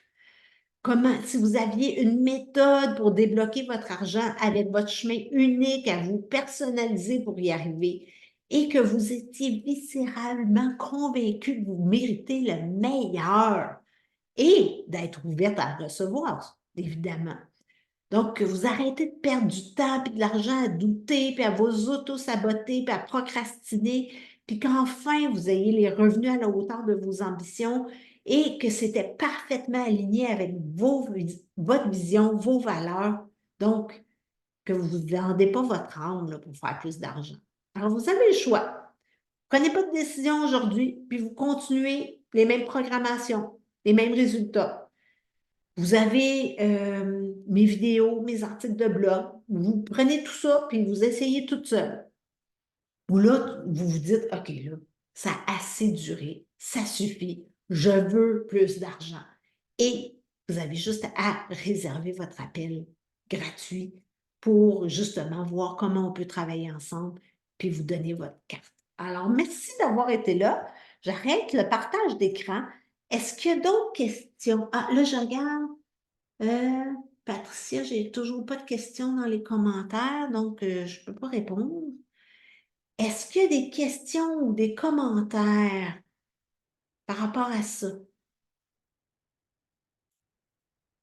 Comment, si vous aviez une méthode pour débloquer votre argent avec votre chemin unique à vous personnaliser pour y arriver et que vous étiez viscéralement convaincu que vous méritez le meilleur et d'être ouverte à le recevoir, évidemment. Donc, que vous arrêtez de perdre du temps et de l'argent à douter, puis à vous auto-saboter, puis à procrastiner, puis qu'enfin, vous ayez les revenus à la hauteur de vos ambitions et que c'était parfaitement aligné avec votre vision, vos valeurs. Donc, que vous ne vendez pas votre âme là, pour faire plus d'argent. Alors, vous avez le choix. Prenez pas de décision aujourd'hui, puis vous continuez les mêmes programmations, les mêmes résultats. Vous avez mes vidéos, mes articles de blog. Vous prenez tout ça, puis vous essayez toute seule. Ou là, vous vous dites, OK, là, ça a assez duré, ça suffit, je veux plus d'argent. Et vous avez juste à réserver votre appel gratuit pour justement voir comment on peut travailler ensemble, puis vous donner votre carte. Alors, merci d'avoir été là. J'arrête le partage d'écran. Est-ce qu'il y a d'autres questions? Ah, là, je regarde. Patricia, j'ai toujours pas de questions dans les commentaires, donc je ne peux pas répondre. Est-ce qu'il y a des questions ou des commentaires par rapport à ça?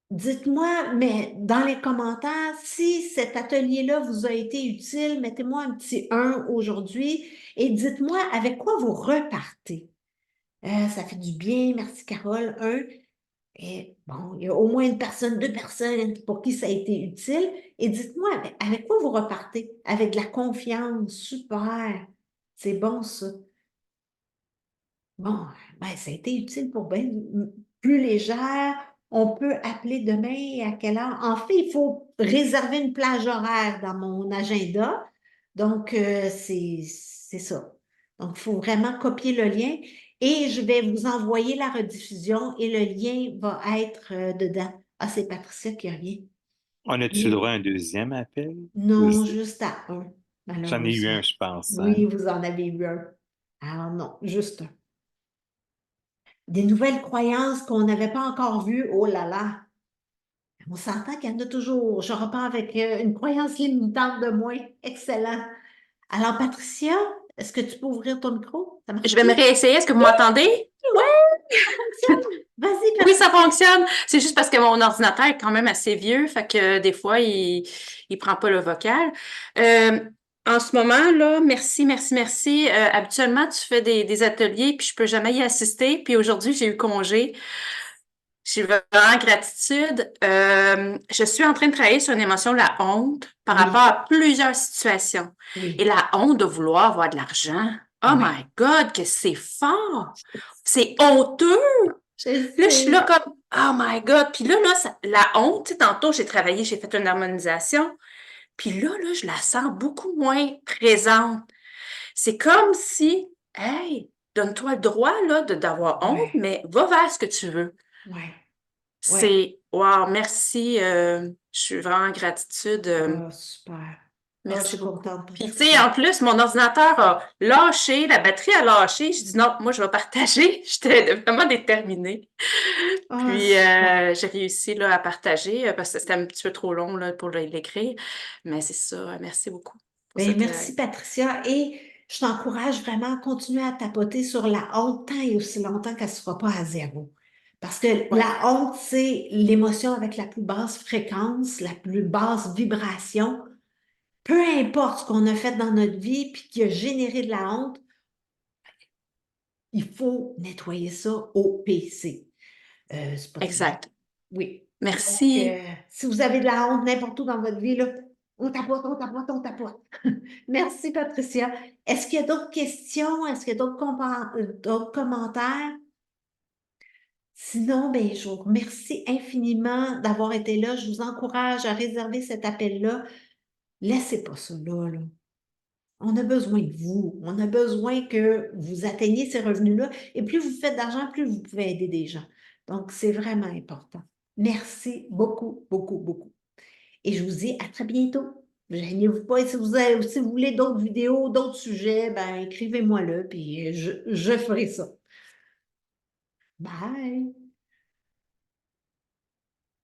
Dites-moi, mais dans les commentaires, si cet atelier-là vous a été utile, mettez-moi un petit 1 aujourd'hui et dites-moi avec quoi vous repartez. Ça fait du bien, merci Carole, 1. Et bon, il y a au moins une personne, 2 personnes pour qui ça a été utile. Et dites-moi, avec quoi vous repartez? Avec de la confiance, super. C'est bon, ça. Bon, ben, ça a été utile pour bien plus légère. On peut appeler demain à quelle heure? En fait, il faut réserver une plage horaire dans mon agenda. Donc, c'est ça. Donc, il faut vraiment copier le lien et je vais vous envoyer la rediffusion et le lien va être dedans. Ah, c'est Patricia qui revient. On a-tu le droit à un deuxième appel? Ou Non, juste à un, J'en ai eu malheureusement. un, je pense, hein? Oui, vous en avez eu un. Alors non, juste un. Des nouvelles croyances qu'on n'avait pas encore vues. Oh là là! On s'entend qu'il y en a toujours. Je repars avec une croyance limitante de moins. Excellent. Alors, Patricia, est-ce que tu peux ouvrir ton micro? Ça Je vais me marche-tu? réessayer. Est-ce que vous m'entendez? Ça fonctionne. Vas-y, Oui, ça Patricia. fonctionne. C'est juste parce que mon ordinateur est quand même assez vieux, fait que des fois, il prend pas le vocal. Euh, En ce moment, là, merci, merci, merci. Habituellement, tu fais des ateliers, puis je peux jamais y assister. Puis aujourd'hui, j'ai eu congé. J'ai vraiment gratitude. Je suis en train de travailler sur une émotion, la honte, par Oui, rapport à plusieurs situations. Et oui, la honte de vouloir avoir de l'argent. Oh oui. my God, que c'est fort! C'est honteux! Je Là, je suis là sais. comme, oh my God. Puis là, la honte, tu sais, tantôt, j'ai travaillé, j'ai fait une harmonisation. Puis là, je la sens beaucoup moins présente. C'est comme si, hey, donne-toi le droit, là, d'avoir honte, Ouais, mais va vers ce que tu veux. ouais, ouais. C'est, wow, merci. Je suis vraiment en gratitude. Oh, super. Oh, je Merci suis beaucoup. contente pour Puis, tu sais, Patricia. en plus, mon ordinateur a lâché, la batterie a lâché. Je dis non, moi, je vais partager. J'étais vraiment déterminée. Oh, Puis, super. j'ai réussi là, à partager parce que c'était un petit peu trop long là, pour l'écrire. Mais c'est ça. Merci beaucoup pour Ben, cette. merci, Patricia. Et je t'encourage vraiment à continuer à tapoter sur la honte tant et aussi longtemps qu'elle ne sera pas à zéro. Parce que Ouais, la honte, c'est l'émotion avec la plus basse fréquence, la plus basse vibration. Peu importe ce qu'on a fait dans notre vie puis qui a généré de la honte, il faut nettoyer ça au PC. C'est pas très long. exact. Oui. Donc, Merci. si vous avez de la honte n'importe où dans votre vie, là, on tapote, on tapote, on tapote. Merci, Patricia. Est-ce qu'il y a d'autres questions? Est-ce qu'il y a d'autres commentaires? Sinon, ben, je vous remercie infiniment d'avoir été là. Je vous encourage à réserver cet appel-là. Laissez pas ça là, là. On a besoin de vous. On a besoin que vous atteigniez ces revenus-là. Et plus vous faites d'argent, plus vous pouvez aider des gens. Donc, c'est vraiment important. Merci beaucoup, beaucoup, beaucoup. Et je vous dis à très bientôt. Gênez-vous pas. Et si vous voulez d'autres vidéos, d'autres sujets, ben, écrivez-moi là, puis je ferai ça. Bye!